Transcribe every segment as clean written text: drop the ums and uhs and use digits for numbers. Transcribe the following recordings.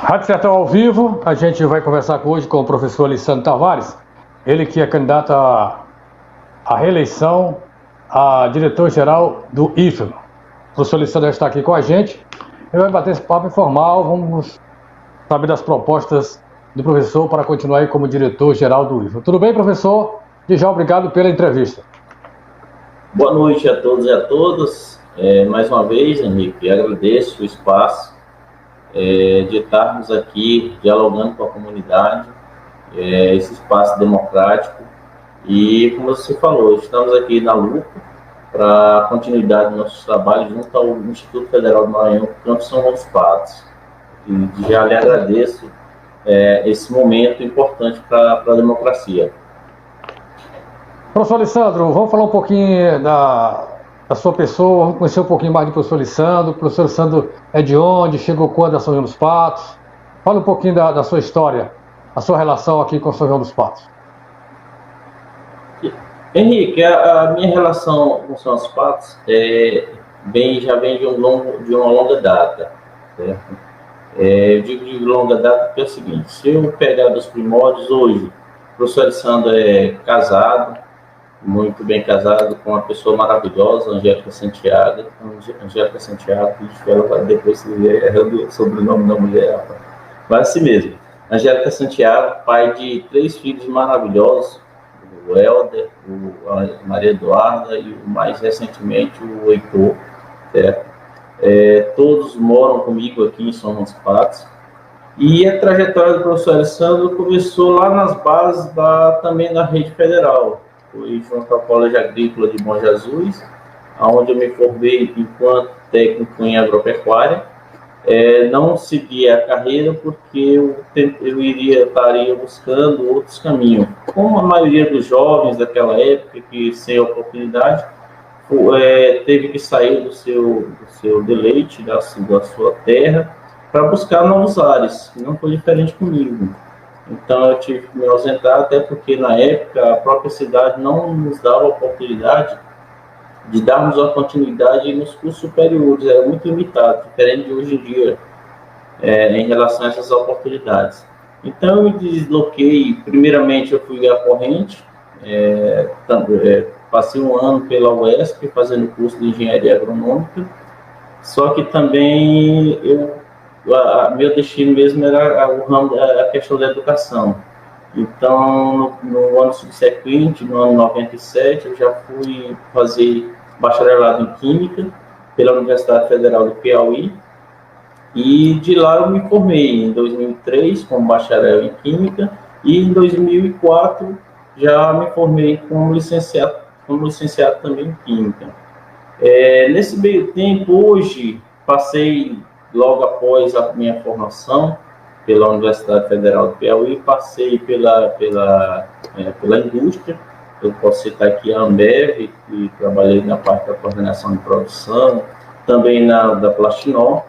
Rádio Sertão ao vivo, a gente vai conversar hoje com o professor Alessandro Tavares, ele que é candidato à reeleição a diretor-geral do IFEM. O professor Alessandro está aqui com a gente, ele vai bater esse papo informal, vamos saber das propostas do professor para continuar aí como diretor-geral do IFEM. Tudo bem, professor? E já obrigado pela entrevista. Boa noite a todos e a todas. Mais uma vez, Henrique, agradeço o espaço de estarmos aqui dialogando com a comunidade, esse espaço democrático. E, como você falou, estamos aqui na luta para a continuidade dos nossos trabalhos junto ao Instituto Federal do Maranhão, Campo São João dos Patos. E já lhe agradeço esse momento importante para a democracia. Professor Alessandro, vamos falar um pouquinho da sua pessoa, vamos conhecer um pouquinho mais do professor Alessandro. O professor Alessandro é de onde? Chegou quando a São João dos Patos? Fala um pouquinho da sua história, a sua relação aqui com São João dos Patos. Henrique, a minha relação com São João dos Patos já vem de uma longa data, certo? Eu digo de longa data porque é o seguinte: se eu pegar dos primórdios, hoje o professor Alessandro é casado, muito bem casado, com uma pessoa maravilhosa, Angélica Santiago, ela vai depois se ver errando o sobrenome da mulher, mas assim mesmo. Angélica Santiago, pai de 3 filhos maravilhosos, o Helder, a Maria Eduarda e mais recentemente o Heitor, certo? Todos moram comigo aqui em São João dos Patos. E a trajetória do professor Alessandro começou lá nas bases também da rede federal. Fui junto ao Colégio Agrícola de Bom Jesus, onde eu me formei enquanto técnico em agropecuária. Não segui a carreira porque eu estaria buscando outros caminhos. Como a maioria dos jovens daquela época, que sem oportunidade, teve que sair do seu deleite, da sua terra, para buscar novos ares. Não foi diferente comigo. Então eu tive que me ausentar, até porque na época a própria cidade não nos dava a oportunidade de darmos uma continuidade nos cursos superiores, era muito limitado, diferente de hoje em dia, em relação a essas oportunidades. Então eu me desloquei, primeiramente eu fui à Corrente, passei um ano pela UESP fazendo curso de engenharia agronômica, só que também meu destino mesmo era a questão da educação. Então, no ano subsequente, no ano 97, eu já fui fazer bacharelado em Química pela Universidade Federal do Piauí, e de lá eu me formei em 2003 como bacharel em Química, e em 2004 já me formei como licenciado também em Química. Nesse meio tempo, hoje, passei, logo após a minha formação pela Universidade Federal do Piauí, passei pela indústria. Eu posso citar aqui a Ambev, que trabalhei na parte da coordenação de produção, também da Plastinor.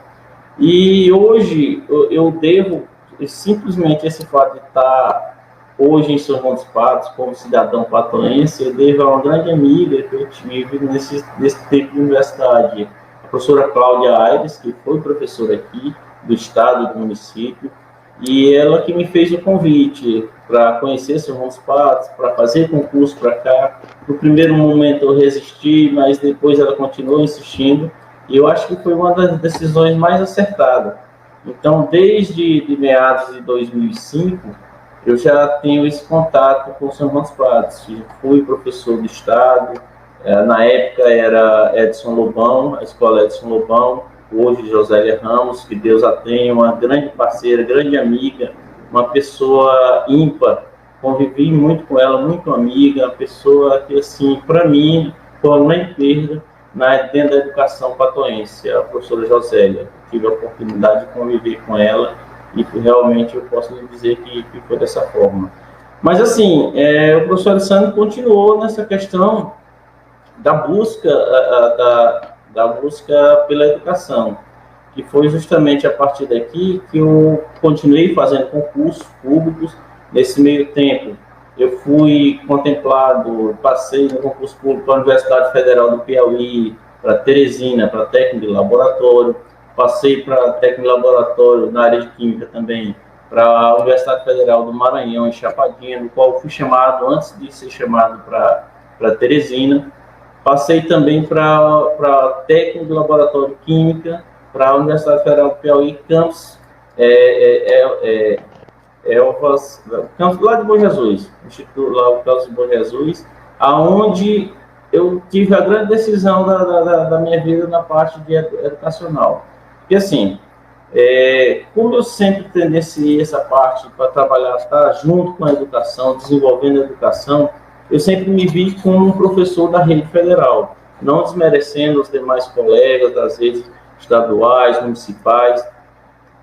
E hoje eu devo, simplesmente esse fato de estar hoje em São João dos Patos, como cidadão patoense, eu devo a uma grande amiga que eu tive nesse tempo de universidade, a professora Cláudia Aires, que foi professora aqui do estado e do município, e ela que me fez o convite para conhecer São João dos Patos, para fazer concurso para cá. No primeiro momento eu resisti, mas depois ela continuou insistindo, e eu acho que foi uma das decisões mais acertadas. Então, desde meados de 2005, eu já tenho esse contato com São João dos Patos. Fui professor do estado, na época era Edson Lobão, a escola Edson Lobão, hoje Josélia Ramos, que Deus a tenha, uma grande parceira, grande amiga, uma pessoa ímpar, convivi muito com ela, muito amiga, uma pessoa que, assim, para mim, foi uma grande perda dentro da educação patoense, a professora Josélia. Tive a oportunidade de conviver com ela e realmente eu posso lhe dizer que foi dessa forma. Mas, assim, o professor Alessandro continuou nessa questão da busca pela educação, que foi justamente a partir daqui que eu continuei fazendo concursos públicos. Nesse meio tempo, eu fui contemplado, passei no concurso público para a Universidade Federal do Piauí, para Teresina, para técnico de laboratório. passei para técnico de laboratório na área de química também, para a Universidade Federal do Maranhão, em Chapadinha, no qual fui chamado, antes de ser chamado para Teresina. Passei também para técnico de laboratório de química, para a Universidade Federal do Piauí, campus campus lá de Bom Jesus, Instituto lá, o campus de Bom Jesus, aonde eu tive a grande decisão da minha vida na parte de educacional. E assim, como eu sempre tendenciei essa parte para trabalhar, estar junto com a educação, desenvolvendo a educação, eu sempre me vi como um professor da rede federal, não desmerecendo os demais colegas das redes estaduais, municipais,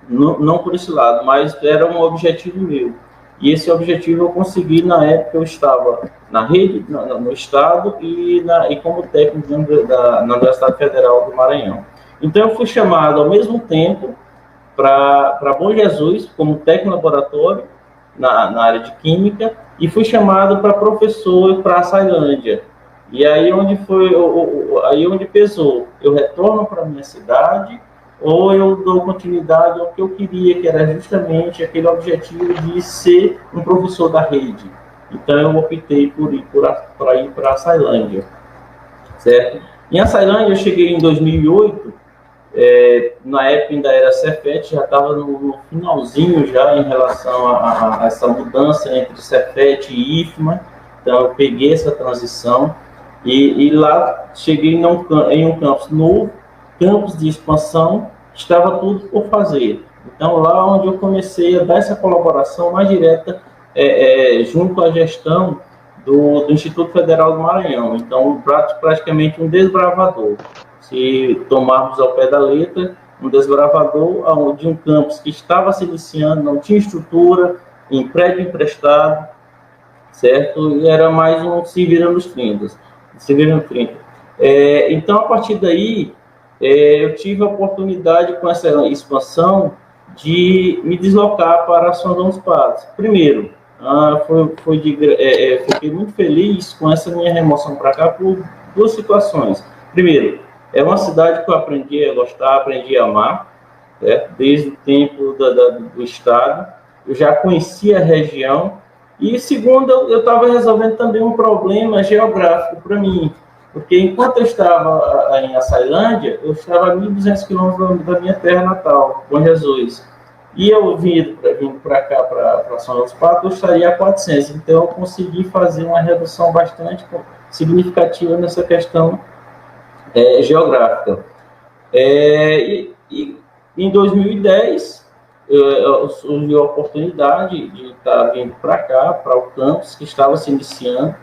não por esse lado, mas era um objetivo meu. E esse objetivo eu consegui na época eu estava na rede, no estado e como técnico na Universidade Federal do Maranhão. Então eu fui chamado ao mesmo tempo para Bom Jesus como técnico laboratório na área de química e fui chamado para professor para a Sailândia. E aí onde pesou, eu retorno para minha cidade ou eu dou continuidade ao que eu queria, que era justamente aquele objetivo de ser um professor da rede. Então eu optei por ir para a Sailândia, certo? Em Açailândia eu cheguei em 2008, na época ainda era Cefet, já estava no finalzinho já em relação a essa mudança entre Cefet e IFMA, então eu peguei essa transição e lá cheguei em um campus novo, campus de expansão, estava tudo por fazer. Então lá onde eu comecei a dar essa colaboração mais direta junto à gestão do Instituto Federal do Maranhão, então praticamente um desbravador. Se tomarmos ao pé da letra, um desbravador de um campus que estava se iniciando, não tinha estrutura, em prédio emprestado, certo? E era mais um se vira nos 30. Então, a partir daí, eu tive a oportunidade, com essa expansão, de me deslocar para São João dos Padres. Primeiro, fiquei muito feliz com essa minha remoção para cá por duas situações. Primeiro, é uma cidade que eu aprendi a gostar, aprendi a amar, desde o tempo do estado. Eu já conhecia a região. E segundo, eu estava resolvendo também um problema geográfico para mim, porque enquanto eu estava em Açailândia, eu estava a 1.200 quilômetros da minha terra natal, Bom Jesus. E eu vindo para cá, para São João dos Padres, eu estaria a 400. Então, eu consegui fazer uma redução bastante significativa nessa questão geográfica. E em 2010, surgiu a oportunidade de estar vindo para cá, para o campus, que estava se iniciando.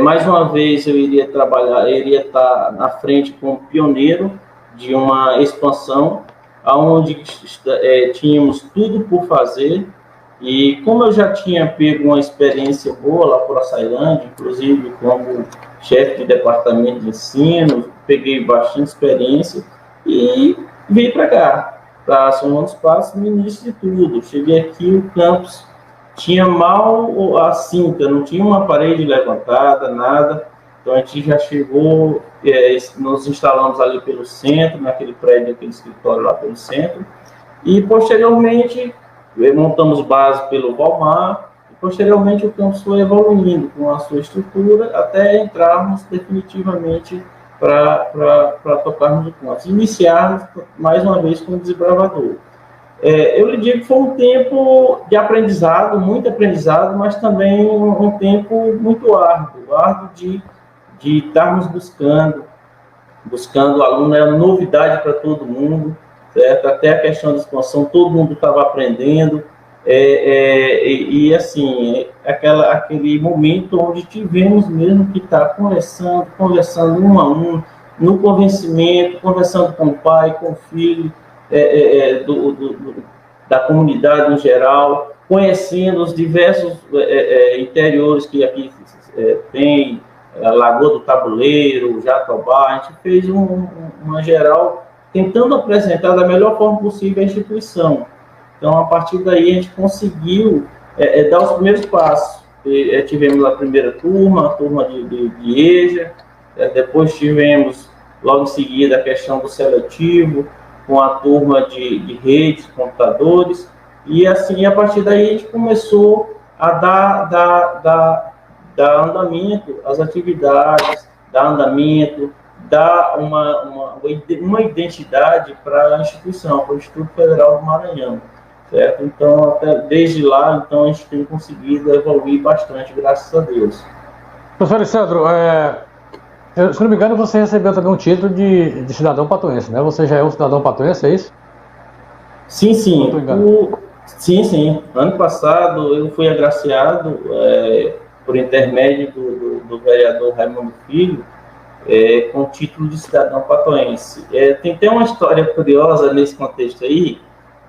Mais uma vez, eu iria estar na frente como pioneiro de uma expansão, onde tínhamos tudo por fazer. E como eu já tinha pego uma experiência boa lá por Açailândia, inclusive como chefe de departamento de ensino, peguei bastante experiência e vim para cá, para São João dos Padres, no início de tudo. Cheguei aqui, o campus tinha mal a cinta, não tinha uma parede levantada, nada. Então a gente já chegou, nos instalamos ali pelo centro, naquele prédio, aquele escritório lá pelo centro, e posteriormente montamos base pelo Valmar, e posteriormente o campus foi evoluindo com a sua estrutura até entrarmos definitivamente para tocarmos o campus. Iniciarmos mais uma vez como desbravador. Eu lhe digo que foi um tempo de aprendizado, muito aprendizado, mas também um tempo muito árduo de estarmos buscando aluno, era novidade para todo mundo, certo? Até a questão da expansão, todo mundo estava aprendendo, e assim, aquele momento onde tivemos mesmo que estar conversando um a um, no convencimento, conversando com o pai, com o filho, da comunidade em geral, conhecendo os diversos interiores que aqui tem, a Lagoa do Tabuleiro, Jatobá. A gente fez uma geral tentando apresentar da melhor forma possível a instituição. Então, a partir daí, a gente conseguiu dar os primeiros passos. Tivemos a primeira turma, a turma de EJA, depois tivemos, logo em seguida, a questão do seletivo, com a turma de redes, computadores, e assim, a partir daí a gente começou a dar andamento às atividades, dar andamento, dar uma identidade para a instituição, para o Instituto Federal do Maranhão, certo? Então, até desde lá, então, a gente tem conseguido evoluir bastante, graças a Deus. Professor Alessandro, se não me engano, você recebeu também um título de cidadão patuense, né? Você já é um cidadão patuense, é isso? Sim, sim. Sim. Ano passado eu fui agraciado por intermédio do vereador Raimundo Filho com o título de cidadão patuense. Tem uma história curiosa nesse contexto aí,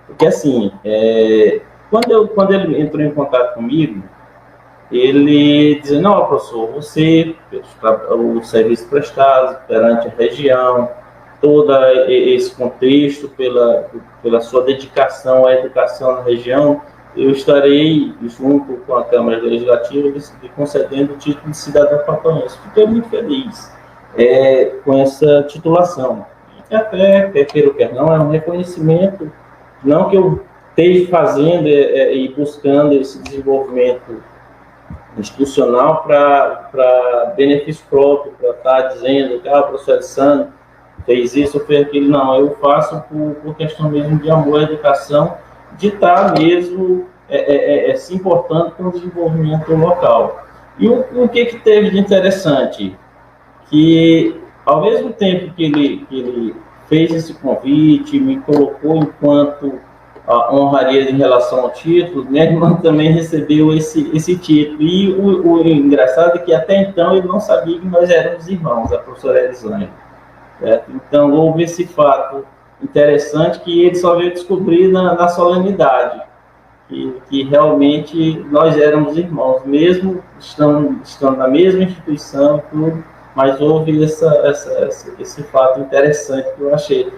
porque assim, quando ele entrou em contato comigo, ele dizia: não, professor, você, o serviço prestado perante a região, todo esse contexto, pela sua dedicação à educação na região, eu estarei, junto com a Câmara Legislativa, lhe concedendo o título de cidadão patuense. Fiquei muito feliz com essa titulação. E até, quer queira ou quer não, é um reconhecimento, não que eu esteja fazendo e buscando esse desenvolvimento institucional para benefício próprio, para estar dizendo que o professor Alessandro fez isso ou fez aquilo. Não, eu faço por questão mesmo de amor à educação, de estar mesmo se importando com o desenvolvimento local. E o que teve de interessante? Que, ao mesmo tempo que ele fez esse convite, me colocou enquanto a honraria em relação ao título, minha irmã também recebeu esse título. E o engraçado é que até então ele não sabia que nós éramos irmãos, a professora Elisângela. Então houve esse fato interessante que ele só veio descobrir na solenidade, que realmente nós éramos irmãos, mesmo estando na mesma instituição e tudo, mas houve esse fato interessante que eu achei.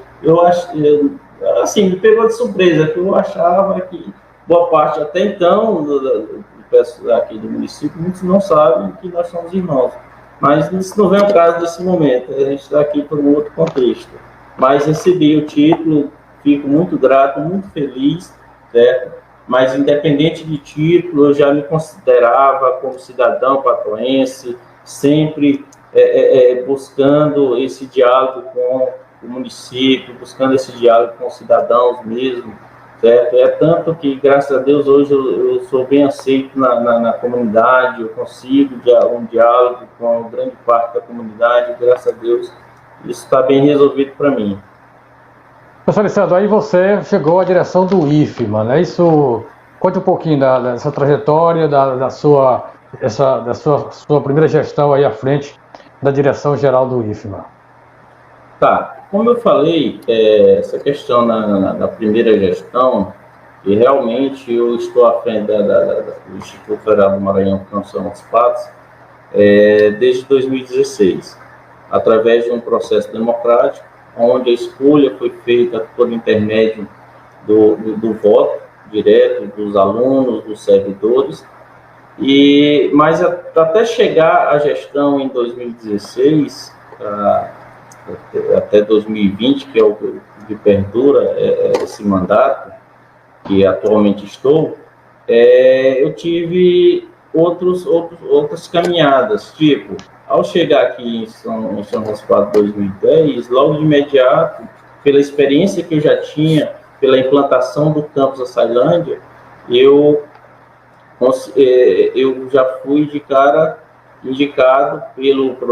Assim, me pegou de surpresa, que eu achava que boa parte, até então, do pessoal aqui do município, muitos não sabem que nós somos irmãos. Mas isso não vem ao caso desse momento, a gente está aqui por um outro contexto. Mas recebi o título, fico muito grato, muito feliz, certo? Mas independente de título, eu já me considerava como cidadão patuense, sempre buscando esse diálogo com o município, buscando esse diálogo com os cidadãos mesmo, certo? Tanto que, graças a Deus, hoje eu sou bem aceito na comunidade, eu consigo um diálogo com grande parte da comunidade, graças a Deus, isso está bem resolvido para mim. Professor Alessandro, aí você chegou à direção do IFMA, né? Isso, conte um pouquinho dessa trajetória, da sua primeira gestão aí à frente da direção-geral do IFMA. Tá, como eu falei, essa questão na primeira gestão, e realmente eu estou à frente do Instituto Federal do Maranhão, que não são os fatos, desde 2016, através de um processo democrático, onde a escolha foi feita por intermédio do voto direto dos alunos, dos servidores, mas até chegar à gestão em 2016, até 2020, que é o que perdura esse mandato, que atualmente estou, eu tive outras caminhadas, tipo, ao chegar aqui em São Rospado 2010, logo de imediato, pela experiência que eu já tinha, pela implantação do campus Açailândia, eu já fui de cara indicado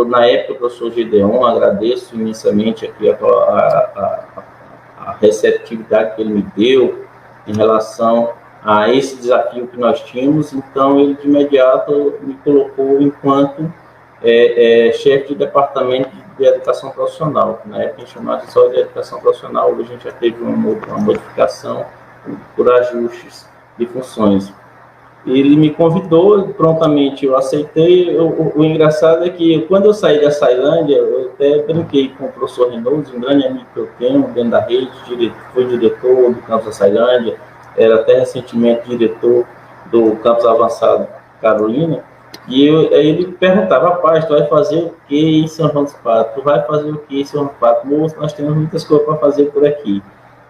na época, o professor Gideon. Agradeço imensamente aqui a receptividade que ele me deu em relação a esse desafio que nós tínhamos. Então, ele de imediato me colocou enquanto chefe de departamento de educação profissional, que na época a gente chamava só de educação profissional. Hoje a gente já teve uma modificação por ajustes de funções. Ele me convidou, prontamente eu aceitei. O engraçado é que, quando eu saí da Açailândia, eu até brinquei com o professor Reynolds, um grande amigo que eu tenho dentro da rede, foi diretor do campus Açailândia, era até recentemente diretor do campus avançado Carolina, e aí ele perguntava: rapaz, tu vai fazer o que em São João dos Patos? Tu vai fazer o que em São João dos Patos? Moço, nós temos muitas coisas para fazer por aqui.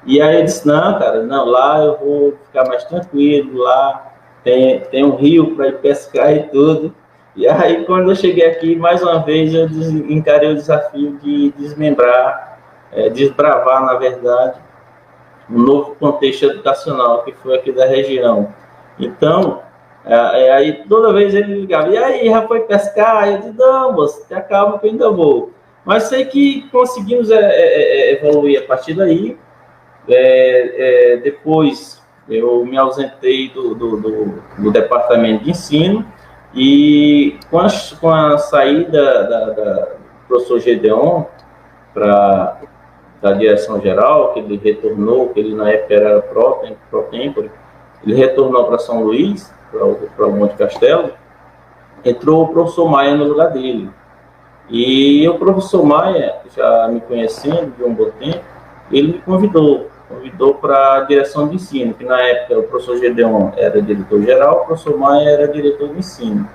E aí eu disse, não, cara, não, lá eu vou ficar mais tranquilo, lá tem um rio para ir pescar e tudo. E aí, quando eu cheguei aqui, mais uma vez, eu encarei o desafio de desmembrar, desbravar, na verdade, um novo contexto educacional que foi aqui da região. Então, aí toda vez ele ligava, e aí, já foi pescar? Eu disse, não, moço, te acalma que eu ainda vou. Mas sei que conseguimos evoluir a partir daí. Depois eu me ausentei do departamento de ensino e com a saída do professor Gedeon para da direção geral, que ele retornou, que ele na época era pró-tempore, ele retornou para São Luís, para o Monte Castelo, entrou o professor Maia no lugar dele. E o professor Maia, já me conhecendo de um bom tempo, ele me convidou para a direção de ensino, que na época o professor Gedeon era diretor-geral, o professor Maia era diretor de ensino.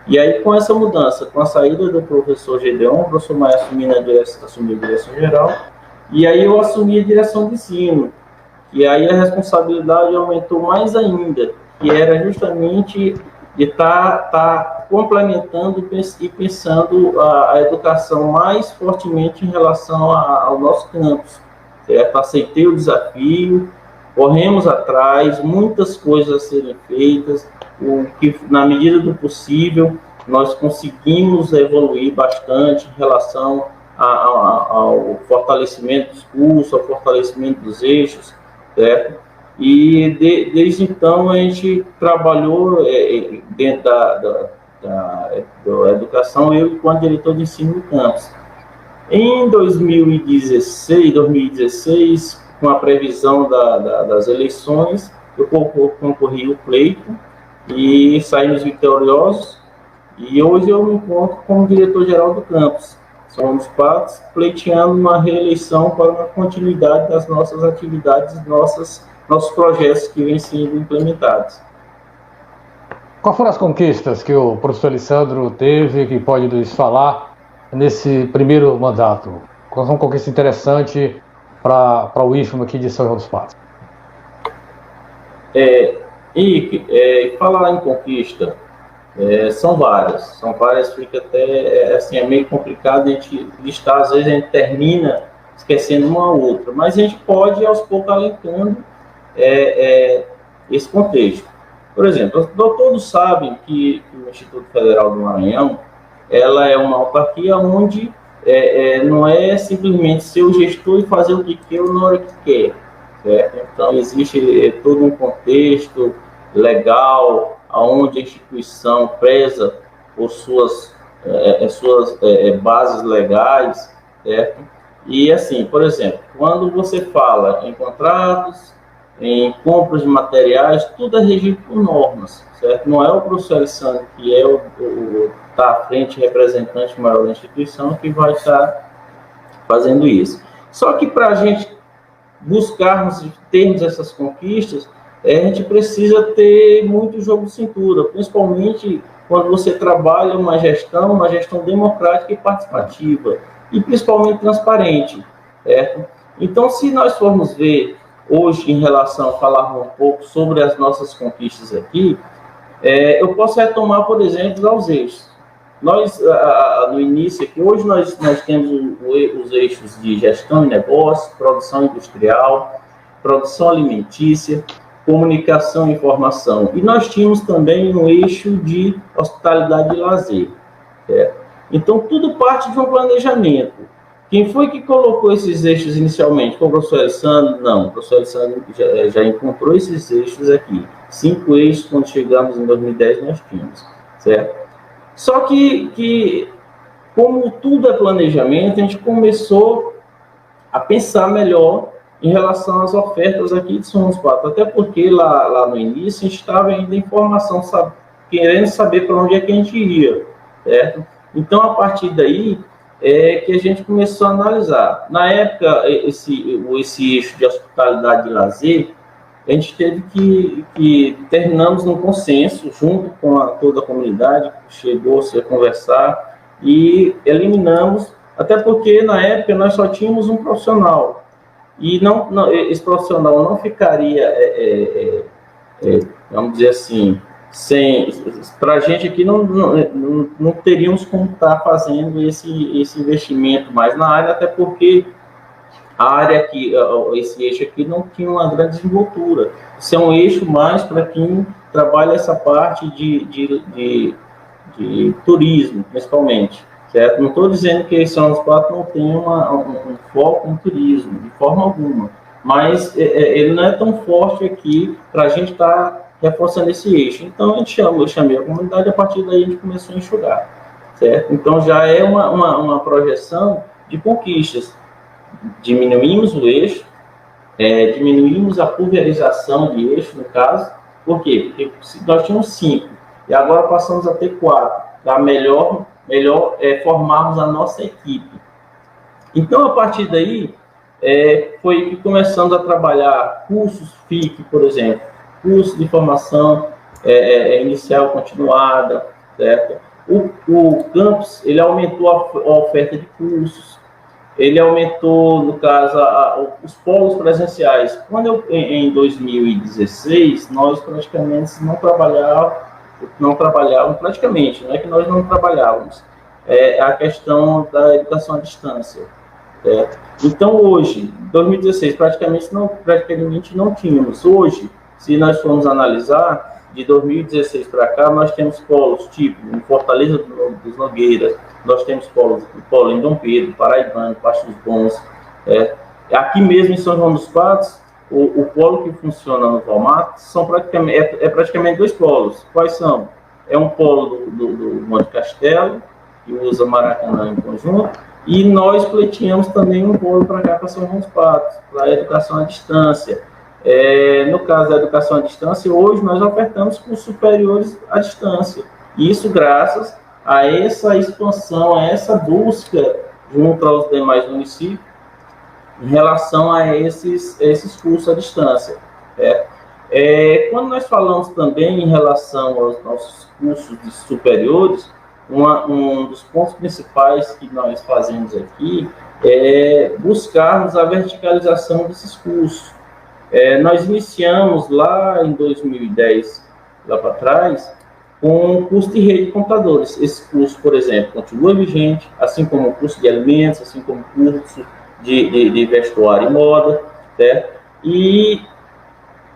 E aí, com essa mudança, com a saída do professor Gedeon, o professor Maia assumiu a direção geral, e aí eu assumi a direção de ensino. E aí a responsabilidade aumentou mais ainda, que era justamente de estar complementando e pensando a educação mais fortemente em relação ao nosso campus. Certo? Aceitei o desafio, corremos atrás, muitas coisas a serem feitas, o que, na medida do possível, nós conseguimos evoluir bastante em relação ao fortalecimento dos cursos, ao fortalecimento dos eixos, certo? E desde então a gente trabalhou dentro da educação, eu com a diretor de ensino do campus. Em 2016, com a previsão das eleições, eu concorri o pleito e saímos vitoriosos, e hoje eu me encontro como diretor-geral do campus. Somos partes pleiteando uma reeleição para uma continuidade das nossas atividades, nossos projetos que vêm sendo implementados. Quais foram as conquistas que o professor Alessandro teve, que pode nos falar nesse primeiro mandato? Qual foi uma conquista interessante para o IFMA aqui de São João dos Patos? Falar em conquista, são várias, fica até, assim, é meio complicado a gente listar, às vezes a gente termina esquecendo uma ou outra, mas a gente pode, aos poucos, alentando esse contexto. Por exemplo, todos sabem que o Instituto Federal do Maranhão, ela é uma autarquia onde não é simplesmente ser o gestor e fazer o que quer ou na hora que quer, certo? Então, existe todo um contexto legal, onde a instituição preza por suas bases legais, certo? E assim, por exemplo, quando você fala em contratos, em compras de materiais, tudo é regido por normas, certo? Não é o professor Alessandro que está à frente, representante maior da instituição, que vai estar fazendo isso. Só que para a gente buscarmos e termos essas conquistas, a gente precisa ter muito jogo de cintura, principalmente quando você trabalha uma gestão democrática e participativa, e principalmente transparente, certo? Então, se nós formos ver hoje, em relação a falar um pouco sobre as nossas conquistas aqui, eu posso retomar, por exemplo, aos eixos. Nós, no início aqui, hoje nós temos os eixos de gestão e negócio, produção industrial, produção alimentícia, comunicação e informação. E nós tínhamos também um eixo de hospitalidade e lazer. Certo? Então, tudo parte de um planejamento. Quem foi que colocou esses eixos inicialmente? Foi o professor Alessandro? Não, o professor Alessandro já encontrou esses eixos aqui. 5 eixos, quando chegamos em 2010, nós tínhamos. Certo? Só que, como tudo é planejamento, a gente começou a pensar melhor em relação às ofertas aqui de São João dos Patos. Até porque lá no início a gente estava ainda em formação, querendo saber para onde é que a gente ia. Certo? Então, a partir daí, que a gente começou a analisar. Na época, esse eixo de hospitalidade e lazer, a gente teve que terminamos num consenso, junto com toda a comunidade, que chegou-se a conversar, e eliminamos, até porque na época nós só tínhamos um profissional. e esse profissional não ficaria, vamos dizer assim, para a gente aqui não teríamos como estar fazendo esse investimento mais na área, até porque a área aqui, esse eixo aqui não tinha uma grande desenvoltura. Isso é um eixo mais para quem trabalha essa parte de turismo, principalmente, certo? Não estou dizendo que São José dos Patos não tem um foco em turismo, de forma alguma, mas ele não é tão forte aqui para a gente estar reforçando esse eixo. Então, eu chamei a comunidade, a partir daí a gente começou a enxugar, certo? Então, já é uma projeção de conquistas. Diminuímos o eixo, diminuímos a pulverização de eixo, no caso. Por quê? Porque nós tínhamos 5, e agora passamos a ter 4, para melhor formarmos a nossa equipe. Então, a partir daí, foi que começamos a trabalhar cursos FIC, por exemplo, curso de formação inicial continuada, certo? O campus, ele aumentou a oferta de cursos, ele aumentou, no caso, os polos presenciais. Quando em 2016, nós praticamente não trabalhávamos praticamente, não é que nós não trabalhávamos, a questão da educação à distância. Então, hoje, em 2016, praticamente não tínhamos. Hoje, se nós formos analisar, de 2016 para cá, nós temos polos tipo em Fortaleza dos Nogueiras, nós temos polo em Dom Pedro, Paraibano, Pastos Bons. Aqui mesmo em São João dos Patos, o polo que funciona no Valmar são praticamente 2 polos. Quais são? É um polo do Monte Castelo, que usa Maracanã em conjunto, e nós pleiteamos também um polo para cá, para São João dos Patos, para a educação à distância. No caso da educação à distância, hoje nós ofertamos cursos superiores à distância. Isso graças a essa expansão, a essa busca junto aos demais municípios em relação a esses cursos à distância. Quando nós falamos também em relação aos nossos cursos superiores, um dos pontos principais que nós fazemos aqui é buscarmos a verticalização desses cursos. Nós iniciamos lá em 2010, lá para trás, com o curso de rede de computadores. Esse curso, por exemplo, continua vigente, assim como o curso de alimentos, assim como o curso de vestuário e moda, certo? E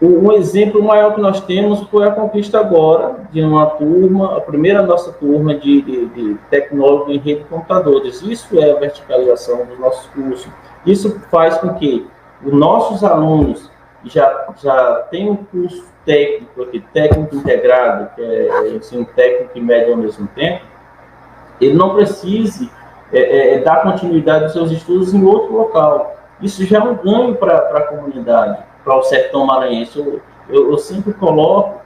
um exemplo maior que nós temos foi a conquista agora de uma turma, a primeira nossa turma de tecnólogo em rede de computadores. Isso é a verticalização dos nossos cursos. Isso faz com que os nossos alunos já tenham um curso técnico aqui, técnico integrado, que é ensino técnico e médio ao mesmo tempo, ele não precise dar continuidade aos seus estudos em outro local. Isso já é um ganho para a comunidade, para o sertão maranhense. Eu sempre coloco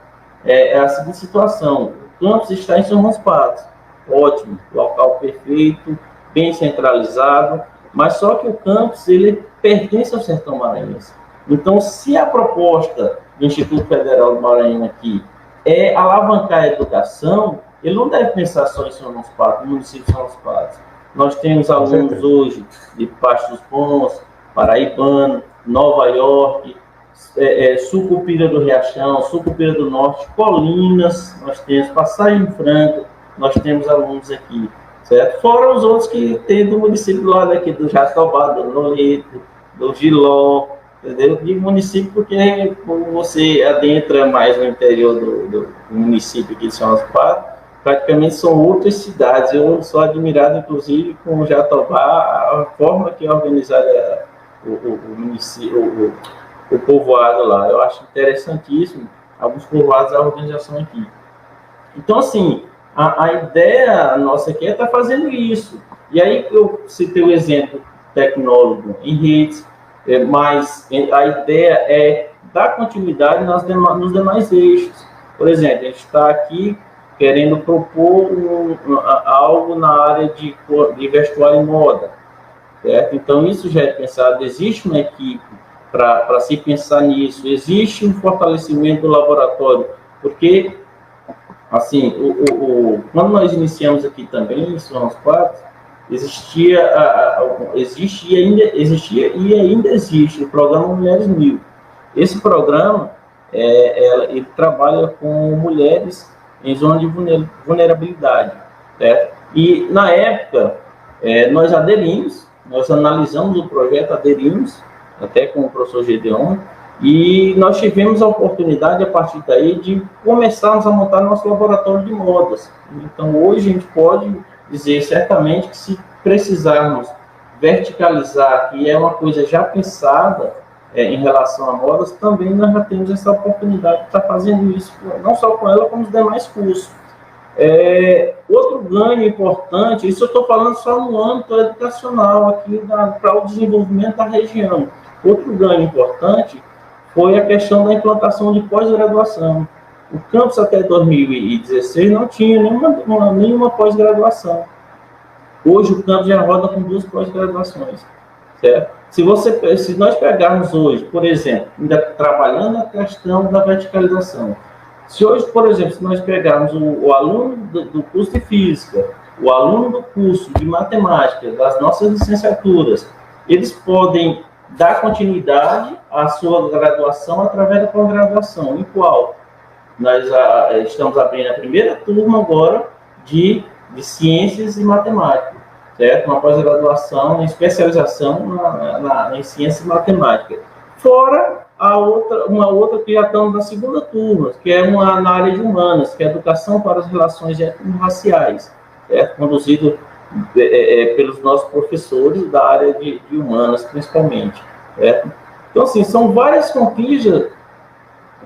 a seguinte situação: o campus está em São João dos Patos, ótimo, local perfeito, bem centralizado, mas só que o campus ele pertence ao sertão maranhense. Então, se a proposta do Instituto Federal do Maranhão aqui é alavancar a educação, ele não deve pensar só em São João dos Patos, no município de São João dos Patos. Nós temos alunos hoje de Pastos Bons, Paraibano, Nova York, Sucupira do Riachão, Sucupira do Norte, Colinas, nós temos Passagem Franca, nós temos alunos aqui, certo? Fora os outros que tem do município do lado aqui, do Jatobá, do Noleto, do Giló, entendeu? De município, porque como você adentra mais no interior do município aqui de São João dos Patos, praticamente são outras cidades. Eu sou admirado, inclusive, com o Jatobá, a forma que é organizada o município, o povoado lá. Eu acho interessantíssimo alguns povoados, a organização aqui. Então, assim, a ideia nossa aqui é estar fazendo isso. E aí eu citei o exemplo tecnólogo em redes, mas a ideia é dar continuidade nos demais eixos. Por exemplo, a gente está aqui querendo propor algo na área de vestuário e moda, certo? Então, isso já é pensado, existe uma equipe para se pensar nisso, existe um fortalecimento do laboratório, porque, assim, quando nós iniciamos aqui também, em São João dos Patos, ainda existe o programa Mulheres 1000. Esse programa ele trabalha com mulheres em zona de vulnerabilidade, certo? E na época nós analisamos o projeto, aderimos até com o professor Gedeon, e nós tivemos a oportunidade, a partir daí, de começarmos a montar nosso laboratório de modas. Então, hoje, a gente pode dizer, certamente, que se precisarmos verticalizar, que é uma coisa já pensada em relação a modas, também nós já temos essa oportunidade de estar fazendo isso, não só com ela, como os demais cursos. Outro ganho importante, isso eu estou falando só no âmbito educacional, aqui para o desenvolvimento da região. Outro ganho importante foi a questão da implantação de pós-graduação. O campus até 2016 não tinha nenhuma pós-graduação. Hoje o campus já roda com 2 pós-graduações, certo? Se nós pegarmos hoje, por exemplo, ainda trabalhando a questão da verticalização, se hoje, por exemplo, se nós pegarmos o aluno do curso de Física, o aluno do curso de Matemática, das nossas licenciaturas, eles podem dar continuidade à sua graduação através da pós-graduação, em qual nós estamos abrindo a primeira turma agora de Ciências e Matemática, certo? Uma pós-graduação em especialização em Ciências e Matemática. Fora uma outra que já estamos na segunda turma, que é na área de Humanas, que é Educação para as Relações Étnico-Raciais, certo? Conduzido pelos nossos professores da área de Humanas, principalmente, certo? Então, assim, são várias conquistas,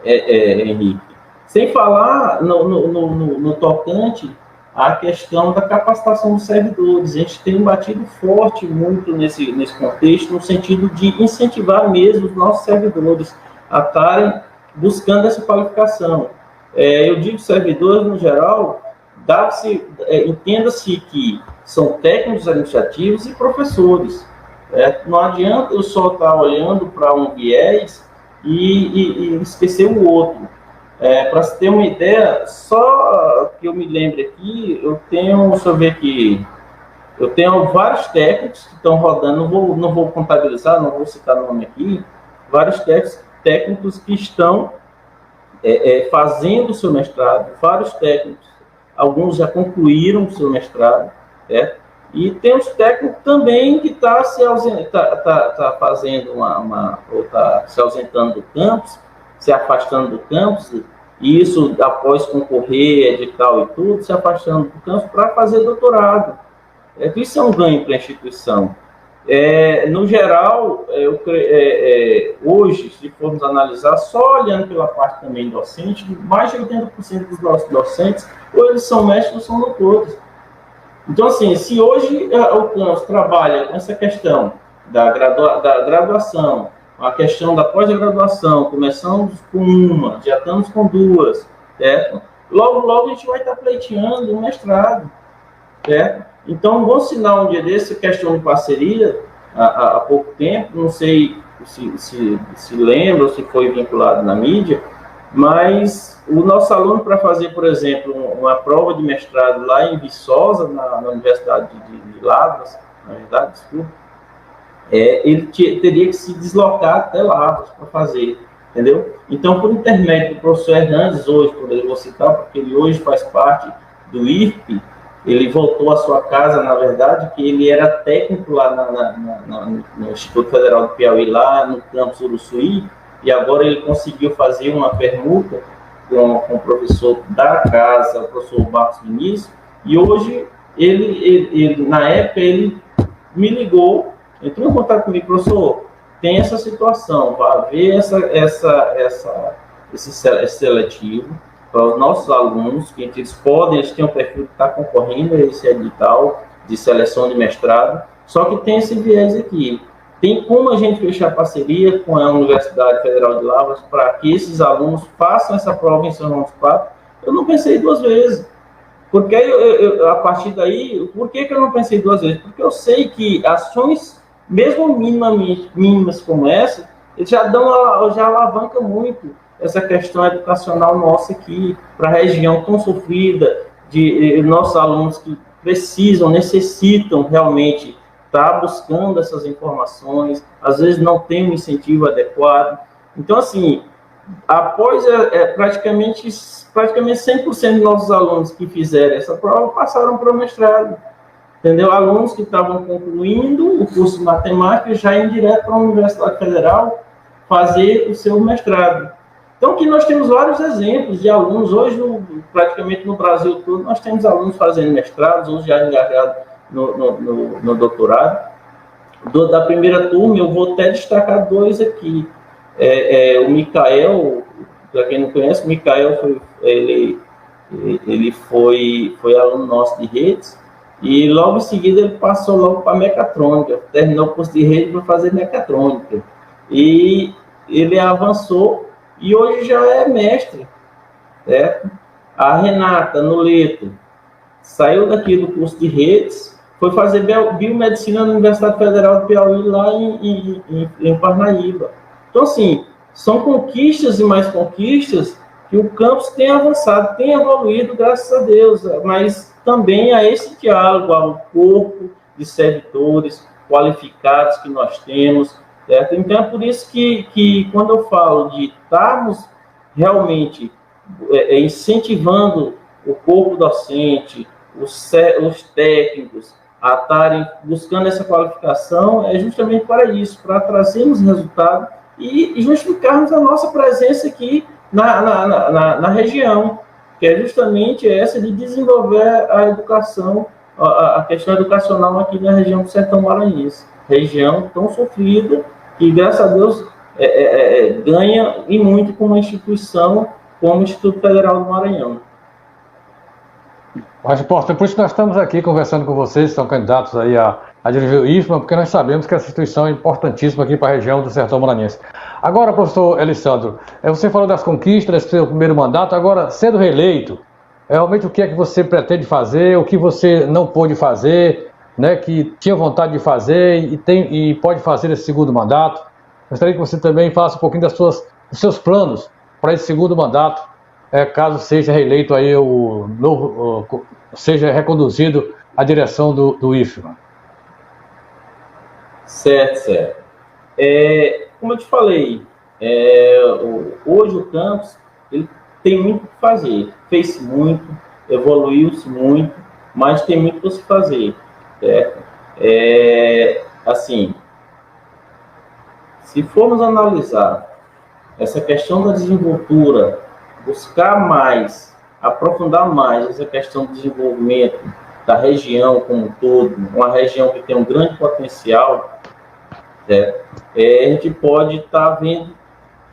Henrique, sem falar no tocante à questão da capacitação dos servidores. A gente tem batido forte muito nesse contexto, no sentido de incentivar mesmo os nossos servidores a estarem buscando essa qualificação. Eu digo servidores, no geral, entenda-se que são técnicos administrativos e professores. Não adianta eu só estar olhando para um viés e esquecer o outro. Para se ter uma ideia, só que eu me lembre aqui, eu tenho vários técnicos que estão rodando, não vou contabilizar, não vou citar nome aqui, vários técnicos que estão fazendo o seu mestrado, vários técnicos, alguns já concluíram o seu mestrado, e tem os técnicos também que está fazendo ou está se ausentando do campus, se afastando do campus, e isso após concorrer, edital e tudo, se afastando do campus para fazer doutorado. Isso é um ganho para a instituição. No geral, hoje, se formos analisar, só olhando pela parte também docente, mais de 80% dos nossos docentes, ou eles são mestres ou são doutores. Então, assim, se hoje o campus trabalha com essa questão da graduação, a questão da pós-graduação, começamos com uma, já estamos com 2, certo? Logo a gente vai estar pleiteando um mestrado, certo? Então, um bom sinal um dia desse, questão de parceria, há pouco tempo, não sei se lembra ou se foi vinculado na mídia, mas o nosso aluno, para fazer, por exemplo, uma prova de mestrado lá em Viçosa, na Universidade de Lavras, na verdade, desculpa, ele teria que se deslocar até Lavras para fazer, entendeu? Então, por intermédio do professor Hernandes, hoje, por eu vou citar, porque ele hoje faz parte do IRP, ele voltou à sua casa, na verdade, que ele era técnico lá no Instituto Federal do Piauí, lá no campus Uruçuí, e agora ele conseguiu fazer uma permuta com o professor da casa, o professor Marcos Vinícius, e hoje, na época, ele me ligou, entrou em contato comigo, professor, tem essa situação, vai haver esse seletivo para os nossos alunos, que eles têm um perfil que está concorrendo a esse edital de seleção de mestrado, só que tem esse viés aqui. Tem como a gente fechar parceria com a Universidade Federal de Lavras para que esses alunos façam essa prova em São João dos Patos? Eu não pensei 2 vezes. Porque a partir daí, por que eu não pensei 2 vezes? Porque eu sei que ações, mesmo mínimas como essa, já alavanca muito essa questão educacional nossa aqui, para a região tão sofrida, de nossos alunos que precisam, necessitam realmente estar buscando essas informações, às vezes não tem um incentivo adequado. Então, assim, após praticamente 100% de nossos alunos que fizeram essa prova passaram para o mestrado, entendeu? Alunos que estavam concluindo o curso de matemática já iam direto para a Universidade Federal fazer o seu mestrado. Então, aqui nós temos vários exemplos de alunos, hoje, praticamente no Brasil todo, nós temos alunos fazendo mestrados, uns já engajados no doutorado. Da primeira turma, eu vou até destacar dois aqui. O Micael, para quem não conhece, o Micael ele foi aluno nosso de redes, e logo em seguida ele passou logo para mecatrônica, terminou o curso de rede para fazer mecatrônica. E ele avançou e hoje já é mestre, certo? A Renata Noleto saiu daqui do curso de redes, foi fazer biomedicina na Universidade Federal do Piauí, lá em Parnaíba. Então, assim, são conquistas e mais conquistas que o campus tem avançado, tem evoluído, graças a Deus, mas também a esse diálogo, ao corpo de servidores qualificados que nós temos, certo? Então, é por isso que quando eu falo de estarmos realmente incentivando o corpo docente, os técnicos a estarem buscando essa qualificação, é justamente para isso, para trazermos resultado e justificarmos a nossa presença aqui na região, que é justamente essa de desenvolver a educação, a questão educacional aqui na região do Sertão Maranhense, região tão sofrida, que, graças a Deus, ganha e muito com uma instituição como o Instituto Federal do Maranhão. Mas importante, por isso que nós estamos aqui conversando com vocês, que são candidatos aí a dirigir o IFMA, porque nós sabemos que essa instituição é importantíssima aqui para a região do Sertão Maranhense. Agora, professor Elisandro, você falou das conquistas desse seu primeiro mandato, agora, sendo reeleito, realmente o que é que você pretende fazer, o que você não pôde fazer, né, que tinha vontade de fazer e pode fazer esse segundo mandato? Gostaria que você também falasse um pouquinho dos seus planos para esse segundo mandato, caso seja reeleito aí seja reconduzido à direção do IFMA. Certo. Como eu te falei, hoje o campus ele tem muito o que fazer. Fez muito, evoluiu-se muito, mas tem muito para se fazer. Certo? Assim, se formos analisar essa questão da desenvoltura, buscar mais, aprofundar mais essa questão do desenvolvimento da região como um todo, uma região que tem um grande potencial, a gente pode estar vendo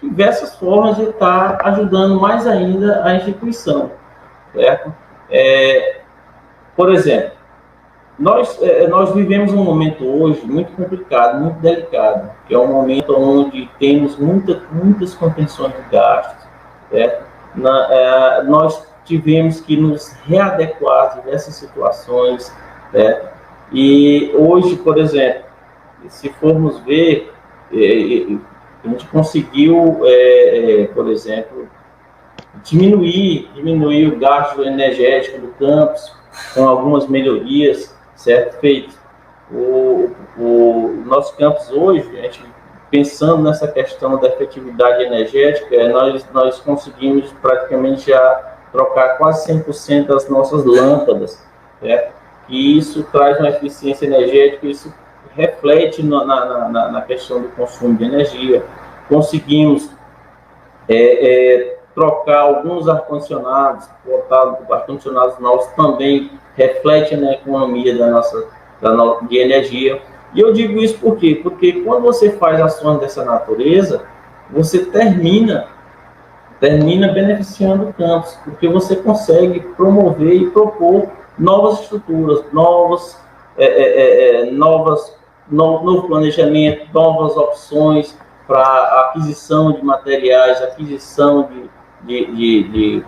diversas formas de estar ajudando mais ainda a instituição, certo? Por exemplo, nós vivemos um momento hoje muito complicado, muito delicado, que é um momento onde temos muitas contenções de gastos, certo? Nós tivemos que nos readequar a diversas situações, certo? E hoje, por exemplo, se formos ver, a gente conseguiu, por exemplo, diminuir o gasto energético do campus com algumas melhorias, certo? Feito. O nosso campus hoje, a gente, pensando nessa questão da efetividade energética, nós conseguimos praticamente já trocar quase 100% das nossas lâmpadas, certo? E isso traz uma eficiência energética, isso reflete na questão do consumo de energia. Conseguimos trocar alguns ar-condicionados, ar-condicionados novos também reflete na economia de energia. E eu digo isso por quê? Porque quando você faz ações dessa natureza, você termina beneficiando o campus, porque você consegue promover e propor novas estruturas, novo planejamento, novas opções para aquisição de materiais, aquisição de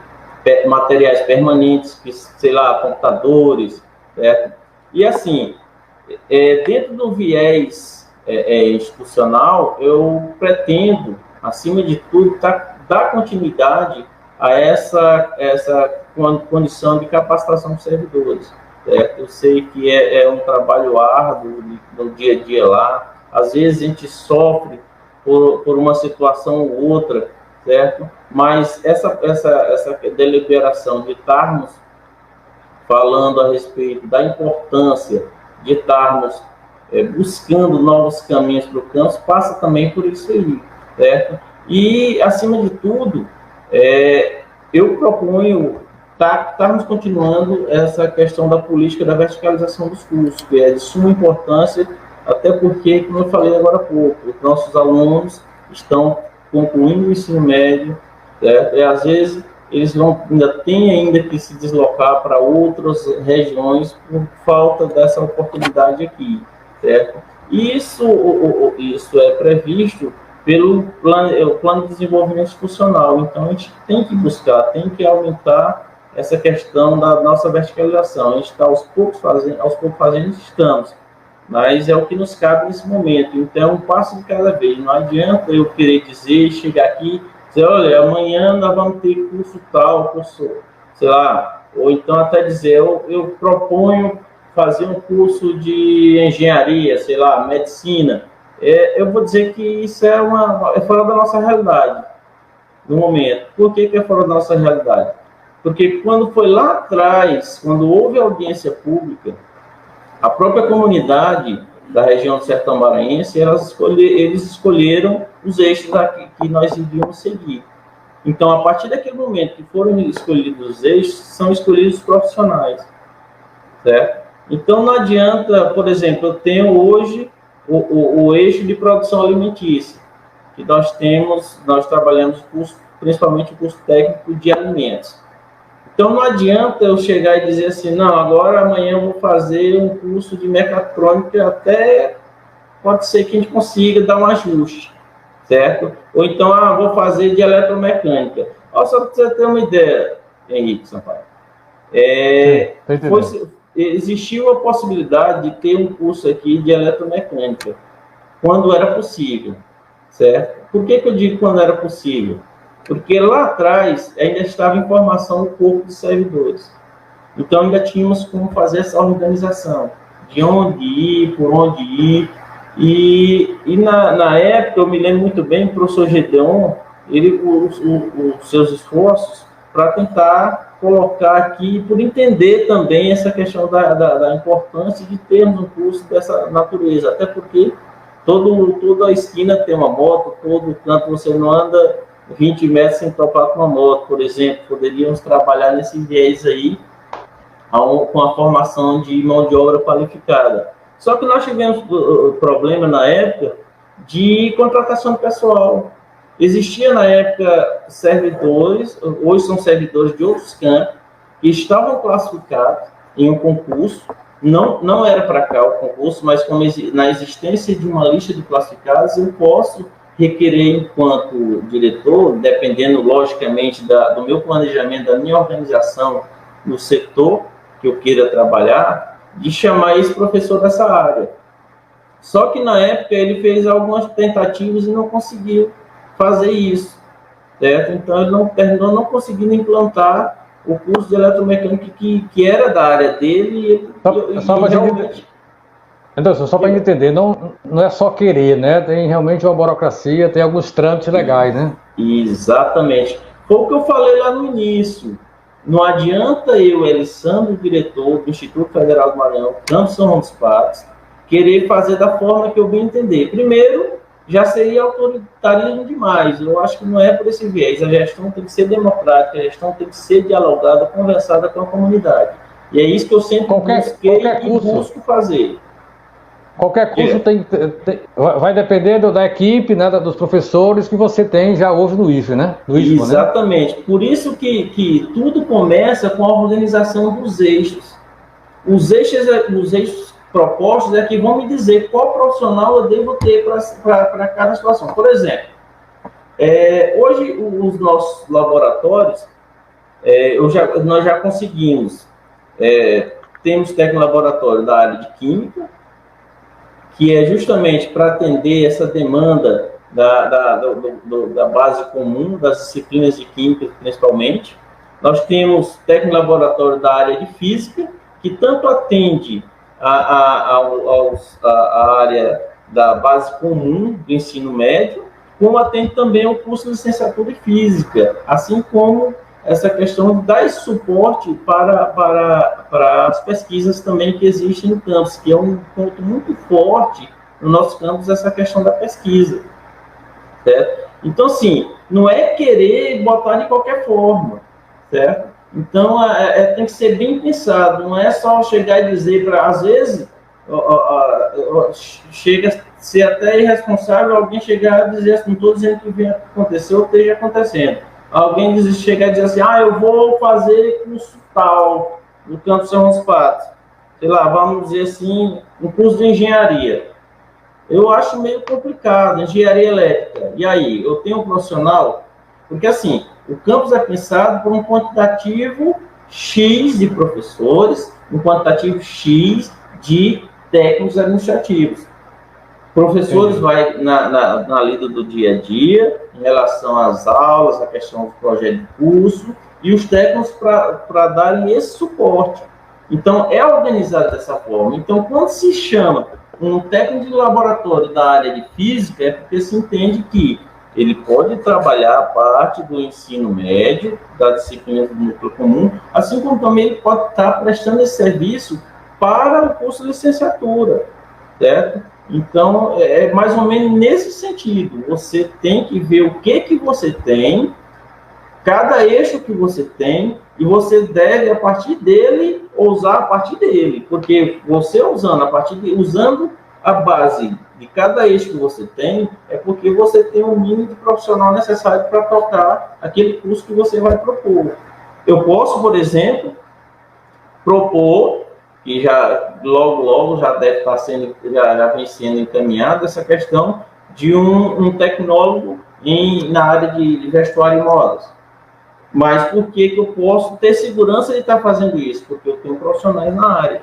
materiais permanentes, que, sei lá, computadores, certo? E assim, dentro do viés institucional, eu pretendo, acima de tudo, dar continuidade a essa condição de capacitação dos servidores. certo? Eu sei que é um trabalho árduo no dia a dia lá, às vezes a gente sofre por uma situação ou outra, certo? Mas essa deliberação de estarmos falando a respeito da importância de estarmos buscando novos caminhos para o campus, passa também por isso aí, certo? E, acima de tudo, eu proponho estarmos continuando essa questão da política da verticalização dos cursos, que é de suma importância, até porque, como eu falei agora há pouco, os nossos alunos estão concluindo o ensino médio, certo? E às vezes eles ainda têm que se deslocar para outras regiões por falta dessa oportunidade aqui, certo? E isso é previsto pelo plano de desenvolvimento institucional. Então, a gente tem que buscar, tem que aumentar essa questão da nossa verticalização. A gente está aos poucos fazendo, estamos, mas é o que nos cabe nesse momento. Então, um passo de cada vez. Não adianta eu querer dizer, chegar aqui, dizer, olha, amanhã nós vamos ter curso tal, curso, sei lá, ou então até dizer, eu proponho fazer um curso de engenharia, sei lá, medicina. Eu vou dizer que isso é fora da nossa realidade, no momento. Por que é fora da nossa realidade? Porque quando foi lá atrás, quando houve audiência pública, a própria comunidade da região do Sertão Maranhense, eles escolheram os eixos que nós iríamos seguir. Então, a partir daquele momento que foram escolhidos os eixos, são escolhidos os profissionais, certo? Então, não adianta, por exemplo, eu tenho hoje o eixo de produção alimentícia, que nós trabalhamos principalmente o curso técnico de alimentos. Então, não adianta eu chegar e dizer assim, não, agora amanhã eu vou fazer um curso de mecatrônica, até pode ser que a gente consiga dar um ajuste, certo? Ou então, vou fazer de eletromecânica. Olha, só para você ter uma ideia, Henrique Sampaio. Existiu a possibilidade de ter um curso aqui de eletromecânica, quando era possível, certo? Por que eu digo quando era possível? Porque lá atrás ainda estava em formação o corpo de servidores. Então ainda tínhamos como fazer essa organização, de onde ir, por onde ir. E na época, eu me lembro muito bem, o professor Gedeon, os seus esforços para tentar colocar aqui, por entender também essa questão da importância de termos um curso dessa natureza, até porque toda a esquina tem uma moto, todo canto você não anda 20 metros sem topar com uma moto, por exemplo. Poderíamos trabalhar nesse viés aí, com a formação de mão de obra qualificada. Só que nós tivemos problema na época de contratação de pessoal. Existia na época servidores, hoje são servidores de outros campos, que estavam classificados em um concurso. Não era para cá o concurso, mas como na existência de uma lista de classificados, eu posso requerer, enquanto diretor, dependendo, logicamente, do meu planejamento, da minha organização no setor que eu queira trabalhar, de chamar esse professor dessa área. Só que, na época, ele fez algumas tentativas e não conseguiu fazer isso, certo? Então, ele terminou não conseguindo implantar o curso de eletromecânica que era da área dele. Só para entender, não é só querer, né? Tem realmente uma burocracia, tem alguns trâmites legais, né? Exatamente. Foi o que eu falei lá no início. Não adianta eu, Elisandro, diretor do Instituto Federal do Maranhão, Campus São João dos Padres, querer fazer da forma que eu bem entender. Primeiro, já seria autoritarismo demais. Eu acho que não é por esse viés. A gestão tem que ser democrática, a gestão tem que ser dialogada, conversada com a comunidade. E é isso que eu sempre busquei e busco fazer. Qualquer curso vai depender da equipe, né, dos professores que você já houve no IFE, né? Exatamente. Né? Por isso que tudo começa com a organização dos eixos. Os eixos propostos é que vão me dizer qual profissional eu devo ter para cada situação. Por exemplo, hoje os nossos laboratórios, nós já conseguimos, temos tecnolaboratório da área de Química, que é justamente para atender essa demanda da base comum, das disciplinas de Química, principalmente. Nós temos tecnolaboratório da área de Física, que tanto atende a área da base comum do ensino médio, como atende também o curso de licenciatura em física, assim como essa questão dá esse suporte para as pesquisas também que existem no campus, que é um ponto muito forte no nosso campus, essa questão da pesquisa. Certo? Então, assim, não é querer botar de qualquer forma, certo? Então, tem que ser bem pensado, não é só chegar e dizer, às vezes, chega a ser até irresponsável alguém chegar e dizer assim, não estou dizendo que o que aconteceu esteja acontecendo. Alguém chegar e dizer assim, eu vou fazer curso tal, no Campus São João dos Patos. Sei lá, vamos dizer assim, um curso de engenharia. Eu acho meio complicado, engenharia elétrica. E aí, eu tenho um profissional? Porque, assim, o campus é pensado por um quantitativo X de professores, um quantitativo X de técnicos administrativos. Professores vai na lida do dia a dia, em relação às aulas, a questão do projeto de curso, e os técnicos para darem esse suporte. Então, é organizado dessa forma. Então, quando se chama um técnico de laboratório da área de física, é porque se entende que ele pode trabalhar a parte do ensino médio, da disciplina do núcleo comum, assim como também ele pode estar prestando esse serviço para o curso de licenciatura, certo? Então, é mais ou menos nesse sentido. Você tem que ver o que você tem, cada eixo que você tem, e você deve, a partir dele, usar a partir dele. Porque você usando a base de cada eixo que você tem, é porque você tem o mínimo de profissional necessário para tocar aquele curso que você vai propor. Eu posso, por exemplo, propor, que já logo já deve estar sendo, já vem sendo encaminhado, essa questão de um tecnólogo na área de vestuário e modas. Mas por que eu posso ter segurança de estar fazendo isso? Porque eu tenho profissionais na área.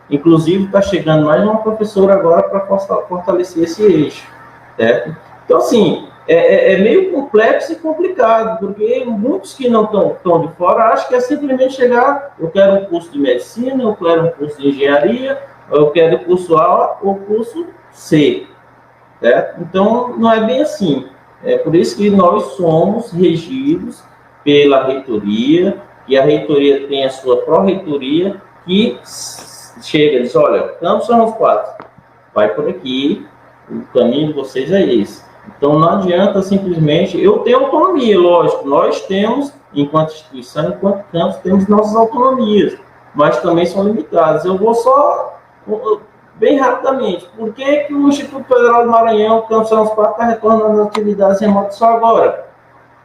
Inclusive, está chegando mais uma professora agora para fortalecer esse eixo. Certo? Então, assim, é meio complexo e complicado, porque muitos que não estão de fora acham que é simplesmente chegar, eu quero um curso de medicina, eu quero um curso de engenharia, eu quero o curso A ou curso C. Certo? Então, não é bem assim. É por isso que nós somos regidos pela reitoria, e a reitoria tem a sua pró-reitoria, que chega e diz, olha, Campus São João dos Patos, vai por aqui, o caminho de vocês é esse. Então, não adianta simplesmente... Eu tenho autonomia, lógico, nós temos, enquanto instituição, enquanto campus, temos nossas autonomias, mas também são limitadas. Eu vou só, bem rapidamente, por que o Instituto Federal do Maranhão, o Campus São João dos Patos, está retornando às atividades remotas só agora?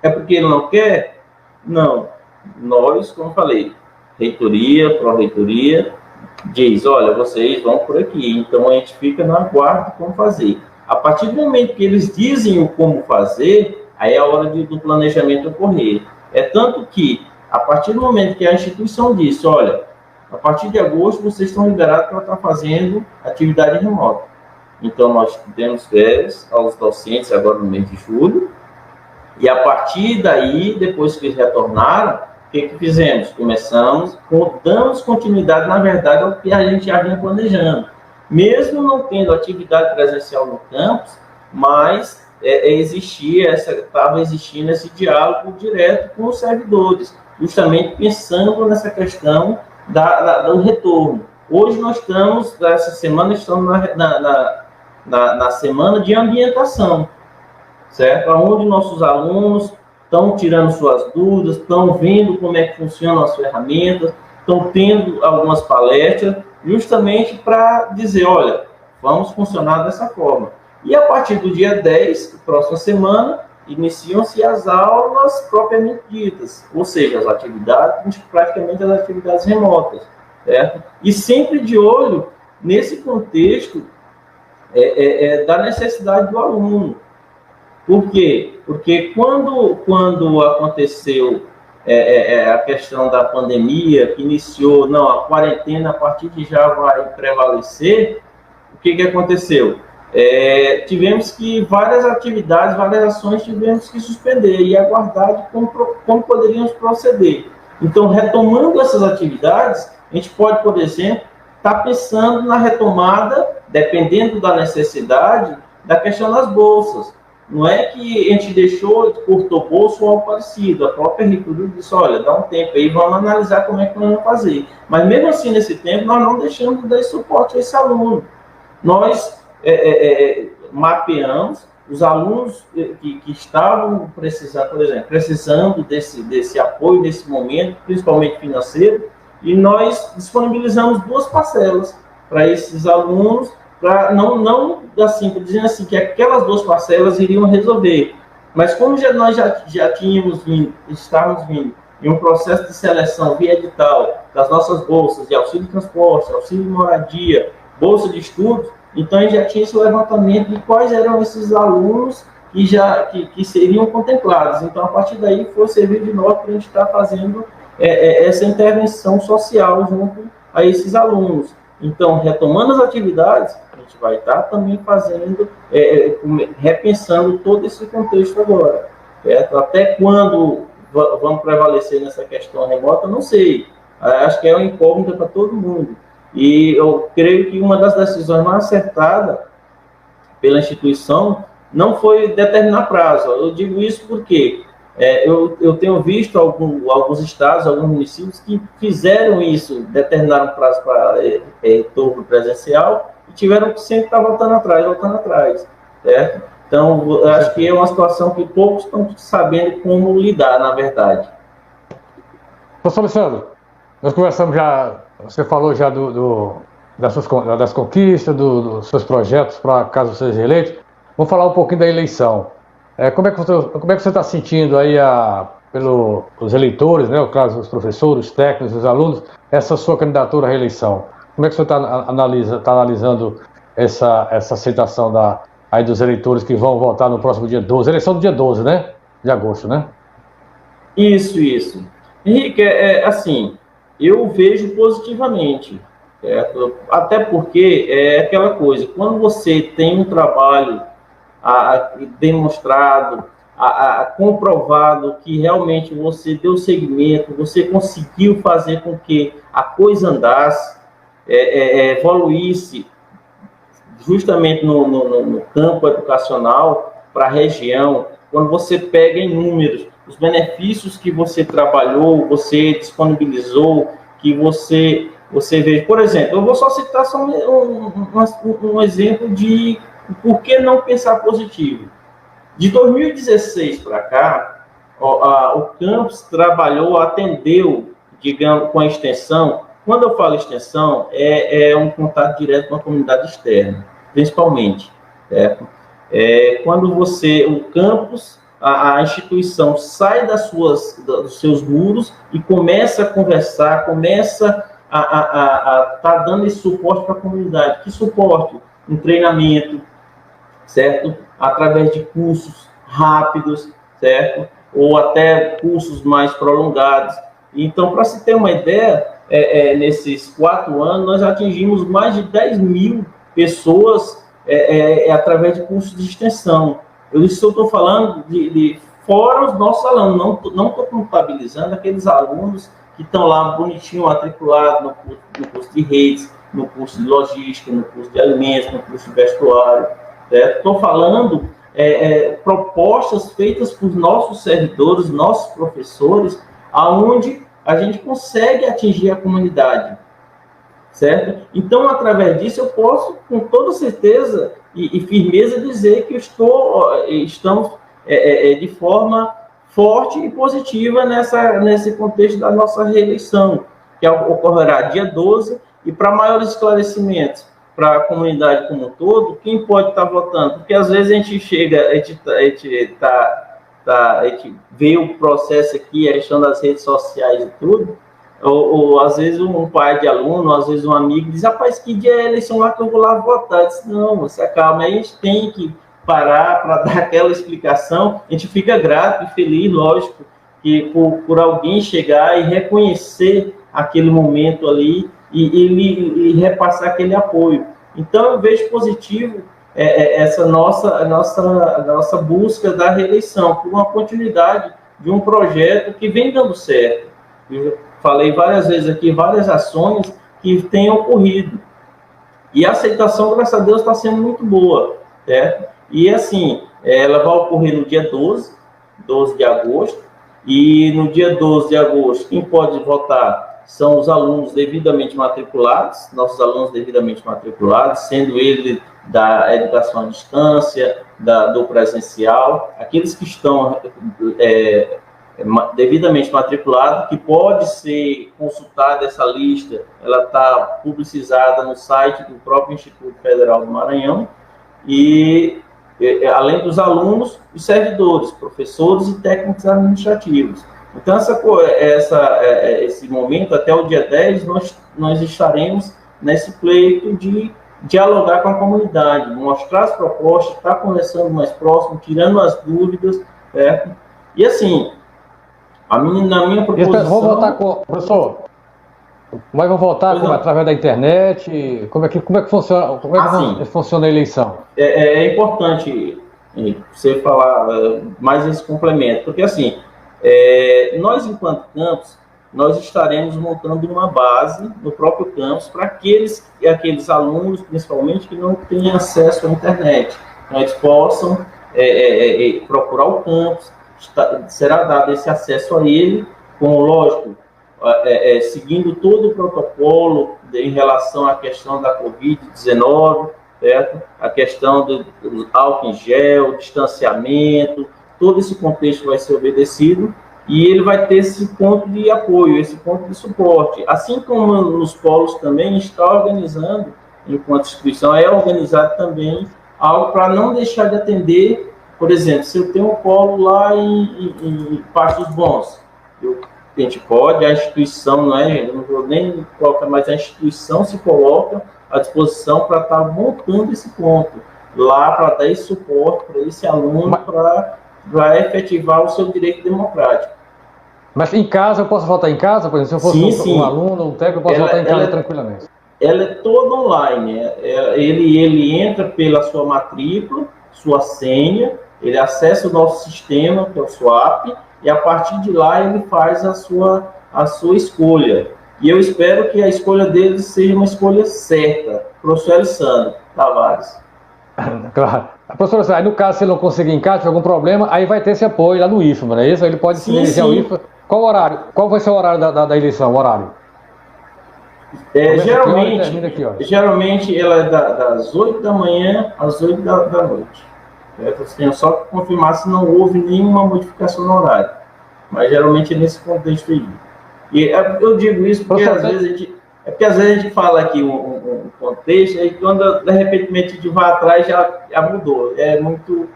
É porque ele não quer? Não. Nós, como falei, reitoria, pró-reitoria, diz, olha, vocês vão por aqui. Então, a gente fica no aguardo como fazer. A partir do momento que eles dizem o como fazer, aí é a hora do planejamento ocorrer. É tanto que, a partir do momento que a instituição disse, olha, a partir de agosto, vocês estão liberados para estar fazendo atividade remota. Então, nós demos férias aos docentes agora no mês de julho, e a partir daí, depois que eles retornaram, o que fizemos? Damos continuidade, na verdade, ao que a gente já vinha planejando. Mesmo não tendo atividade presencial no campus, mas estava existindo esse diálogo direto com os servidores, justamente pensando nessa questão do retorno. Hoje nós estamos, essa semana, na semana de ambientação, certo? Onde nossos alunos estão tirando suas dúvidas, estão vendo como é que funcionam as ferramentas, estão tendo algumas palestras, justamente para dizer, olha, vamos funcionar dessa forma. E a partir do dia 10, próxima semana, iniciam-se as aulas propriamente ditas, ou seja, as atividades, praticamente as atividades remotas, certo? E sempre de olho nesse contexto da necessidade do aluno. Por quê? Porque quando aconteceu a questão da pandemia, que iniciou, a quarentena a partir de já vai prevalecer, o que aconteceu? Tivemos que várias atividades, várias ações tivemos que suspender e aguardar de como poderíamos proceder. Então, retomando essas atividades, A gente pode, por exemplo, estar pensando na retomada, dependendo da necessidade, da questão das bolsas. Não é que a gente deixou, cortou bolsa ou algo parecido. A própria Reitora disse, olha, dá um tempo aí, vamos analisar como é que nós vamos fazer. Mas mesmo assim, nesse tempo, nós não deixamos de dar suporte a esse aluno. Nós mapeamos os alunos que estavam precisando, por exemplo, precisando desse apoio, desse momento, principalmente financeiro, e nós disponibilizamos 2 parcelas para esses alunos, para não assim, dizendo assim, que aquelas 2 parcelas iriam resolver. Mas como nós já tínhamos vindo, estávamos vindo em um processo de seleção via edital das nossas bolsas de auxílio de transporte, auxílio de moradia, bolsa de estudos, então a gente já tinha esse levantamento de quais eram esses alunos que seriam contemplados. Então, a partir daí, foi servir de norte para a gente estar fazendo essa intervenção social junto a esses alunos. Então, retomando as atividades, a gente vai estar também fazendo, repensando todo esse contexto agora. Certo? Até quando vamos prevalecer nessa questão remota, não sei. Acho que é uma incógnita para todo mundo. E eu creio que uma das decisões mais acertadas pela instituição não foi determinar prazo. Eu digo isso porque eu tenho visto alguns estados, alguns municípios que fizeram isso, determinaram prazo para retorno presencial e tiveram que sempre estar voltando atrás, certo? Então, eu acho que é uma situação que poucos estão sabendo como lidar, na verdade. Professor Alessandro, nós conversamos já, você falou já das conquistas, dos seus projetos para caso seja eleito. Vamos falar um pouquinho da eleição. Como é que você está sentindo aí pelos eleitores, né, o caso dos professores, os técnicos, os alunos, essa sua candidatura à reeleição? Como é que você está analisando essa aceitação aí dos eleitores que vão votar no próximo dia 12? Eleição do dia 12, né? De agosto, né? Isso. Henrique, assim, eu vejo positivamente, certo? Até porque é aquela coisa, quando você tem um trabalho demonstrado, comprovado que realmente você deu seguimento, você conseguiu fazer com que a coisa andasse, evoluísse justamente no campo educacional para a região, quando você pega em números os benefícios que você trabalhou, você disponibilizou, que você vê. Por exemplo, eu vou só citar só um exemplo de por que não pensar positivo. De 2016 para cá, o campus atendeu, digamos, com a extensão. Quando eu falo extensão, é um contato direto com a comunidade externa, principalmente. Certo? Quando o campus, a instituição sai dos seus muros e começa a conversar, começa a estar dando esse suporte para a comunidade. Que suporte? Um treinamento, certo? Através de cursos rápidos, certo? Ou até cursos mais prolongados. Então, para se ter uma ideia, nesses 4 anos, nós atingimos mais de 10 mil pessoas através de cursos de extensão. Eu estou falando de fora os nossos alunos, não estou contabilizando aqueles alunos que estão lá bonitinho, matriculados no curso de redes, no curso de logística, no curso de alimentos, no curso de vestuário. Estou falando propostas feitas por nossos servidores, nossos professores, aonde a gente consegue atingir a comunidade, certo? Então, através disso, eu posso, com toda certeza e firmeza, dizer que estamos de forma forte e positiva nesse contexto da nossa reeleição, que ocorrerá dia 12, e para maiores esclarecimentos para a comunidade como um todo, quem pode estar votando? Porque às vezes a gente chega, a gente vê o processo aqui, a questão das redes sociais e tudo, ou às vezes um pai de aluno, ou às vezes um amigo diz, rapaz, que dia é a eleição lá que eu vou lá votar? Eu disse, não, você acalma, aí a gente tem que parar para dar aquela explicação. A gente fica grato e feliz, lógico, que por alguém chegar e reconhecer aquele momento ali e repassar aquele apoio. Então, eu vejo positivo essa nossa busca da reeleição, por uma continuidade de um projeto que vem dando certo. falei várias vezes aqui, várias ações que têm ocorrido. E a aceitação, graças a Deus, está sendo muito boa, certo? E assim, ela vai ocorrer no dia 12 de agosto, e no dia 12 de agosto, quem pode votar são os alunos devidamente matriculados, nossos alunos devidamente matriculados, sendo ele da educação à distância, do presencial, aqueles que estão devidamente matriculados, que pode ser consultada essa lista, ela está publicizada no site do próprio Instituto Federal do Maranhão, e além dos alunos, os servidores, professores e técnicos administrativos. Então, esse momento, até o dia 10, nós estaremos nesse pleito de dialogar com a comunidade, mostrar as propostas, estar conversando mais próximo, tirando as dúvidas, certo? E assim, na minha proposição... Vou voltar com... Professor, mas vou voltar através da internet, como é que funciona, funciona a eleição? É importante você falar mais esse complemento, porque assim, nós enquanto campus, nós estaremos montando uma base no próprio campus para aqueles alunos, principalmente, que não têm acesso à internet. Então, eles possam procurar o campus, será dado esse acesso a ele, com, lógico, seguindo todo o protocolo em relação à questão da Covid-19, certo? A questão do álcool em gel, distanciamento, todo esse contexto vai ser obedecido, e ele vai ter esse ponto de apoio, esse ponto de suporte. Assim como nos polos também está organizando, enquanto instituição, é organizado também algo para não deixar de atender. Por exemplo, se eu tenho um polo lá em Pastos Bons, a gente pode, a instituição, eu não vou nem colocar, mas a instituição se coloca à disposição para estar montando esse ponto lá, para dar esse suporte para esse aluno, para efetivar o seu direito democrático. Mas em casa, eu posso votar em casa? Por exemplo, se eu fosse um aluno, um técnico, eu posso votar em casa tranquilamente? Ela é toda online. Ele entra pela sua matrícula, sua senha, ele acessa o nosso sistema, que é o SWAP, e a partir de lá ele faz a sua escolha. E eu espero que a escolha dele seja uma escolha certa. Professor Alessandro Tavares. Claro. Professor, aí no caso, se ele não conseguir em casa, tiver algum problema, aí vai ter esse apoio lá no IFMA, não é isso? Ele pode se dirigir ao IFMA. Qual horário? Qual vai ser o horário da eleição? O horário? Geralmente ela é das 8 da manhã às 8 da noite. Você tem só que confirmar se não houve nenhuma modificação no horário. Mas geralmente é nesse contexto aí. E eu digo isso porque às vezes a gente fala aqui um contexto, e quando de repente a gente vai atrás já mudou. É muito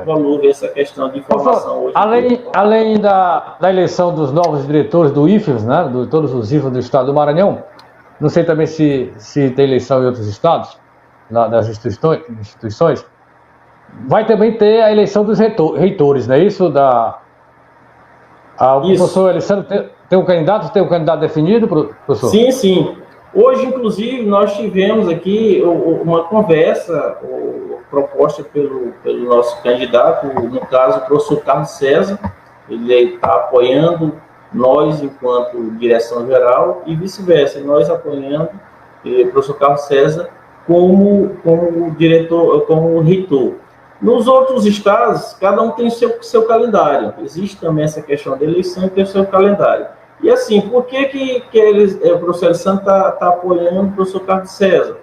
volúvel essa questão de informação hoje. Além da eleição dos novos diretores do IFES, né, de todos os IFES do estado do Maranhão, não sei também se tem eleição em outros estados, das instituições, vai também ter a eleição dos reitores, não é isso? O professor Alessandro tem um candidato definido, professor? Sim. Hoje, inclusive, nós tivemos aqui uma conversa proposta pelo nosso candidato, no caso, o professor Carlos César. Ele está apoiando nós, enquanto direção geral, e vice-versa, nós apoiando o professor Carlos César como diretor, como reitor. Nos outros estados, cada um tem o seu calendário. Existe também essa questão da eleição e tem o seu calendário. E assim, por que o professor Alessandro está apoiando o professor Carlos César?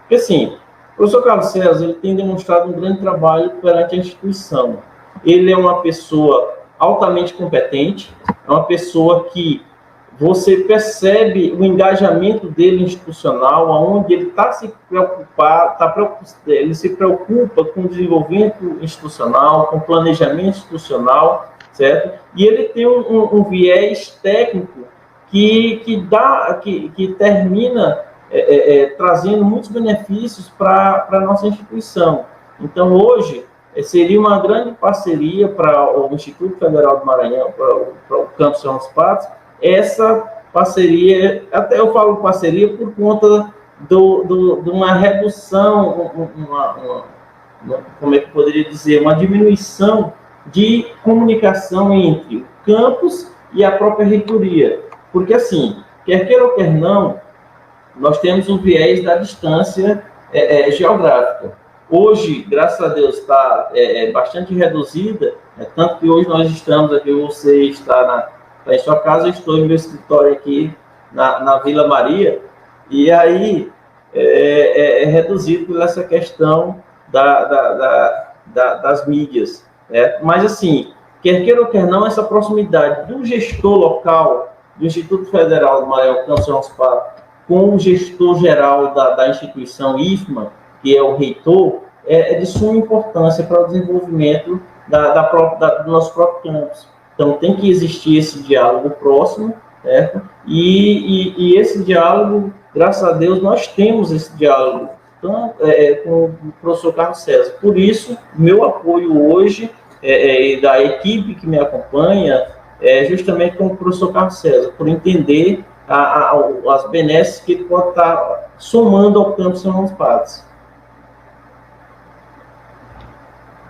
Porque assim, o professor Carlos César ele tem demonstrado um grande trabalho perante a instituição. Ele é uma pessoa altamente competente, é uma pessoa que você percebe o engajamento dele institucional, onde ele está se ele se preocupa com o desenvolvimento institucional, com o planejamento institucional, certo? E ele tem um viés técnico que termina trazendo muitos benefícios para a nossa instituição. Então, hoje, seria uma grande parceria para o Instituto Federal do Maranhão, para o Campus São dos Patos, essa parceria, até eu falo parceria por conta de uma redução, como é que eu poderia dizer, uma diminuição de comunicação entre o campus e a própria reitoria. Porque, assim, quer queira ou quer não, nós temos o viés da distância geográfica. Hoje, graças a Deus, está bastante reduzida, tanto que hoje nós estamos aqui, você está em sua casa, eu estou no meu escritório aqui na Vila Maria, e aí é reduzido por essa questão das mídias. Mas, assim, quer queira ou quer não, essa proximidade do gestor local, do Instituto Federal do Maranhão, Campos São Patos, com o gestor geral da instituição IFMA, que é o reitor, é de suma importância para o desenvolvimento do nosso próprio campus. Então, tem que existir esse diálogo próximo, certo? E esse diálogo, graças a Deus, nós temos esse diálogo com o professor Carlos César. Por isso, meu apoio hoje, da equipe que me acompanha, é justamente com o professor Carlos César, por entender as benesses que ele pode estar somando ao campus São João dos Padres.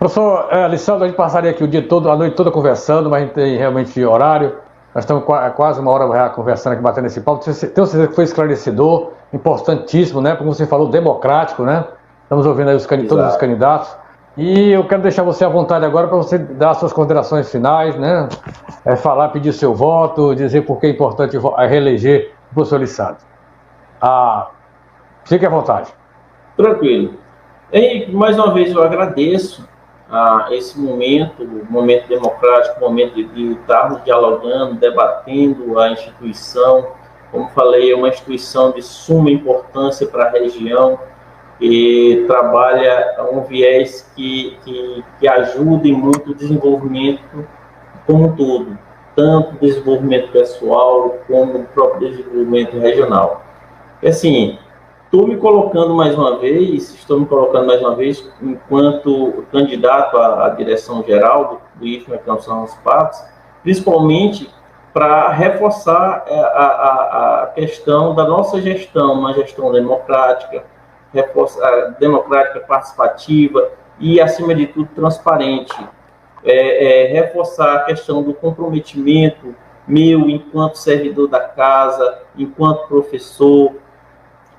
Professor Alessandro, a gente passaria aqui o dia todo, a noite toda conversando, mas a gente tem realmente horário. Nós estamos quase uma hora já conversando aqui, batendo esse papo. Tenho certeza que foi esclarecedor, importantíssimo, né? Como você falou, democrático, né? Estamos ouvindo aí todos os candidatos. E eu quero deixar você à vontade agora para você dar suas considerações finais, né? Falar, pedir seu voto, dizer por que é importante reeleger o professor Lissandro. Fique à vontade. Tranquilo. E, mais uma vez, eu agradeço esse momento democrático, momento de estarmos dialogando, debatendo a instituição. Como falei, é uma instituição de suma importância para a região, e trabalha um viés que ajuda muito o desenvolvimento como um todo, tanto o desenvolvimento pessoal como o próprio desenvolvimento regional. Assim, estou me colocando mais uma vez enquanto candidato à direção geral do IFMA Campos São João dos Padres, principalmente para reforçar a questão da nossa gestão, uma gestão democrática, participativa e, acima de tudo, transparente. Reforçar a questão do comprometimento meu enquanto servidor da casa, enquanto professor,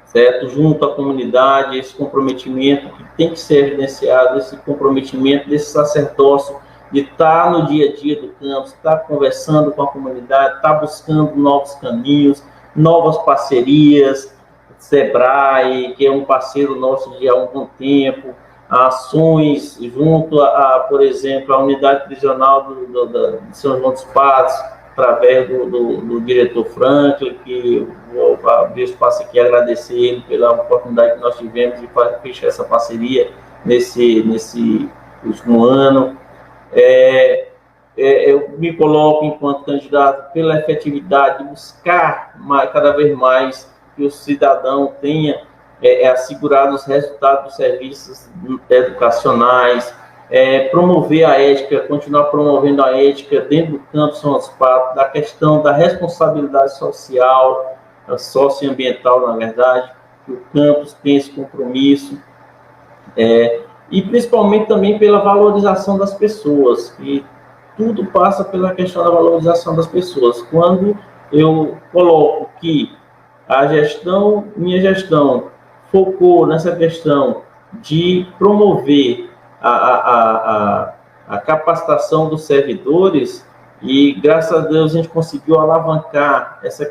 certo? Junto à comunidade, esse comprometimento que tem que ser evidenciado, esse comprometimento desse sacerdócio de estar no dia a dia do campus, estar conversando com a comunidade, estar buscando novos caminhos, novas parcerias, Sebrae, que é um parceiro nosso de há algum tempo, ações junto por exemplo, a unidade prisional de São João dos Padres, através do diretor Franklin, que vou abrir espaço aqui e agradecer ele pela oportunidade que nós tivemos de fechar essa parceria nesse último ano. Eu me coloco enquanto candidato pela efetividade de buscar cada vez mais que o cidadão tenha assegurado os resultados dos serviços educacionais, promover a ética, continuar promovendo a ética dentro do campus São João dos Padres, da questão da responsabilidade social, socioambiental, na verdade, que o campus tem esse compromisso, e principalmente também pela valorização das pessoas, e tudo passa pela questão da valorização das pessoas. Quando eu coloco que minha gestão focou nessa questão de promover a capacitação dos servidores, e graças a Deus a gente conseguiu alavancar essa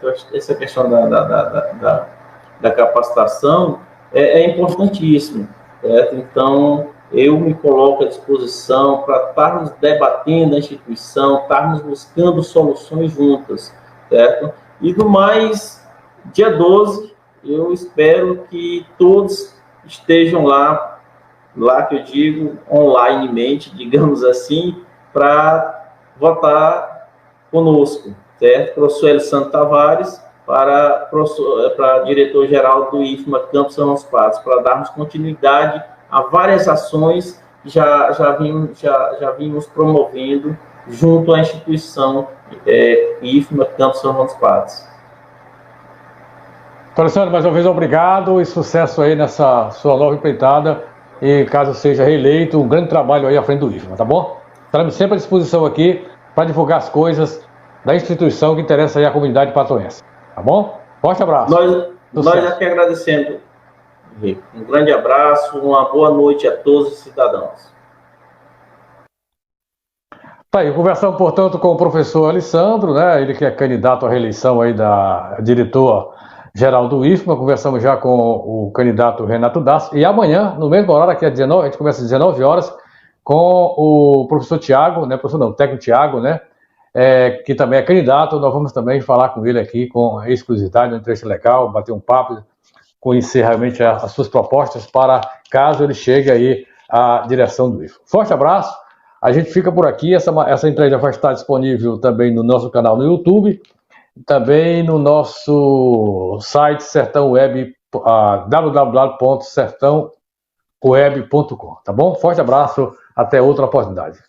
questão da capacitação, é importantíssimo, certo? Então, eu me coloco à disposição para estarmos debatendo a instituição, estarmos buscando soluções juntas, certo? E do mais, dia 12, eu espero que todos estejam lá que eu digo, onlinemente, digamos assim, para votar conosco, certo? Professor Alessandro Tavares, para diretor-geral do IFMA Campos São João dos Padres, para darmos continuidade a várias ações que já vimos promovendo junto à instituição IFMA Campos São João dos Padres. Alessandro, mais uma vez, obrigado e sucesso aí nessa sua nova empreitada. E caso seja reeleito, um grande trabalho aí à frente do IFMA, tá bom? Estaremos sempre à disposição aqui para divulgar as coisas da instituição que interessa aí a comunidade patoense. Tá bom? Forte abraço. Nós aqui agradecemos, Henrique. Um grande abraço, uma boa noite a todos os cidadãos. Tá aí, conversamos, portanto, com o professor Alessandro, né? Ele que é candidato à reeleição aí da diretora-geral do IFMA. Conversamos já com o candidato Renato Das. E amanhã, no mesmo horário, aqui às 19, a gente começa às 19 horas, com o professor Tiago, né? Professor não, o técnico Tiago, né? Que também é candidato. Nós vamos também falar com ele aqui com exclusividade, uma entrevista legal, bater um papo, conhecer realmente as suas propostas para caso ele chegue aí à direção do IFMA. Forte abraço. A gente fica por aqui, essa entrevista vai estar disponível também no nosso canal no YouTube, também no nosso site Sertão Web, www.sertãoweb.com, tá bom? Forte abraço, até outra oportunidade.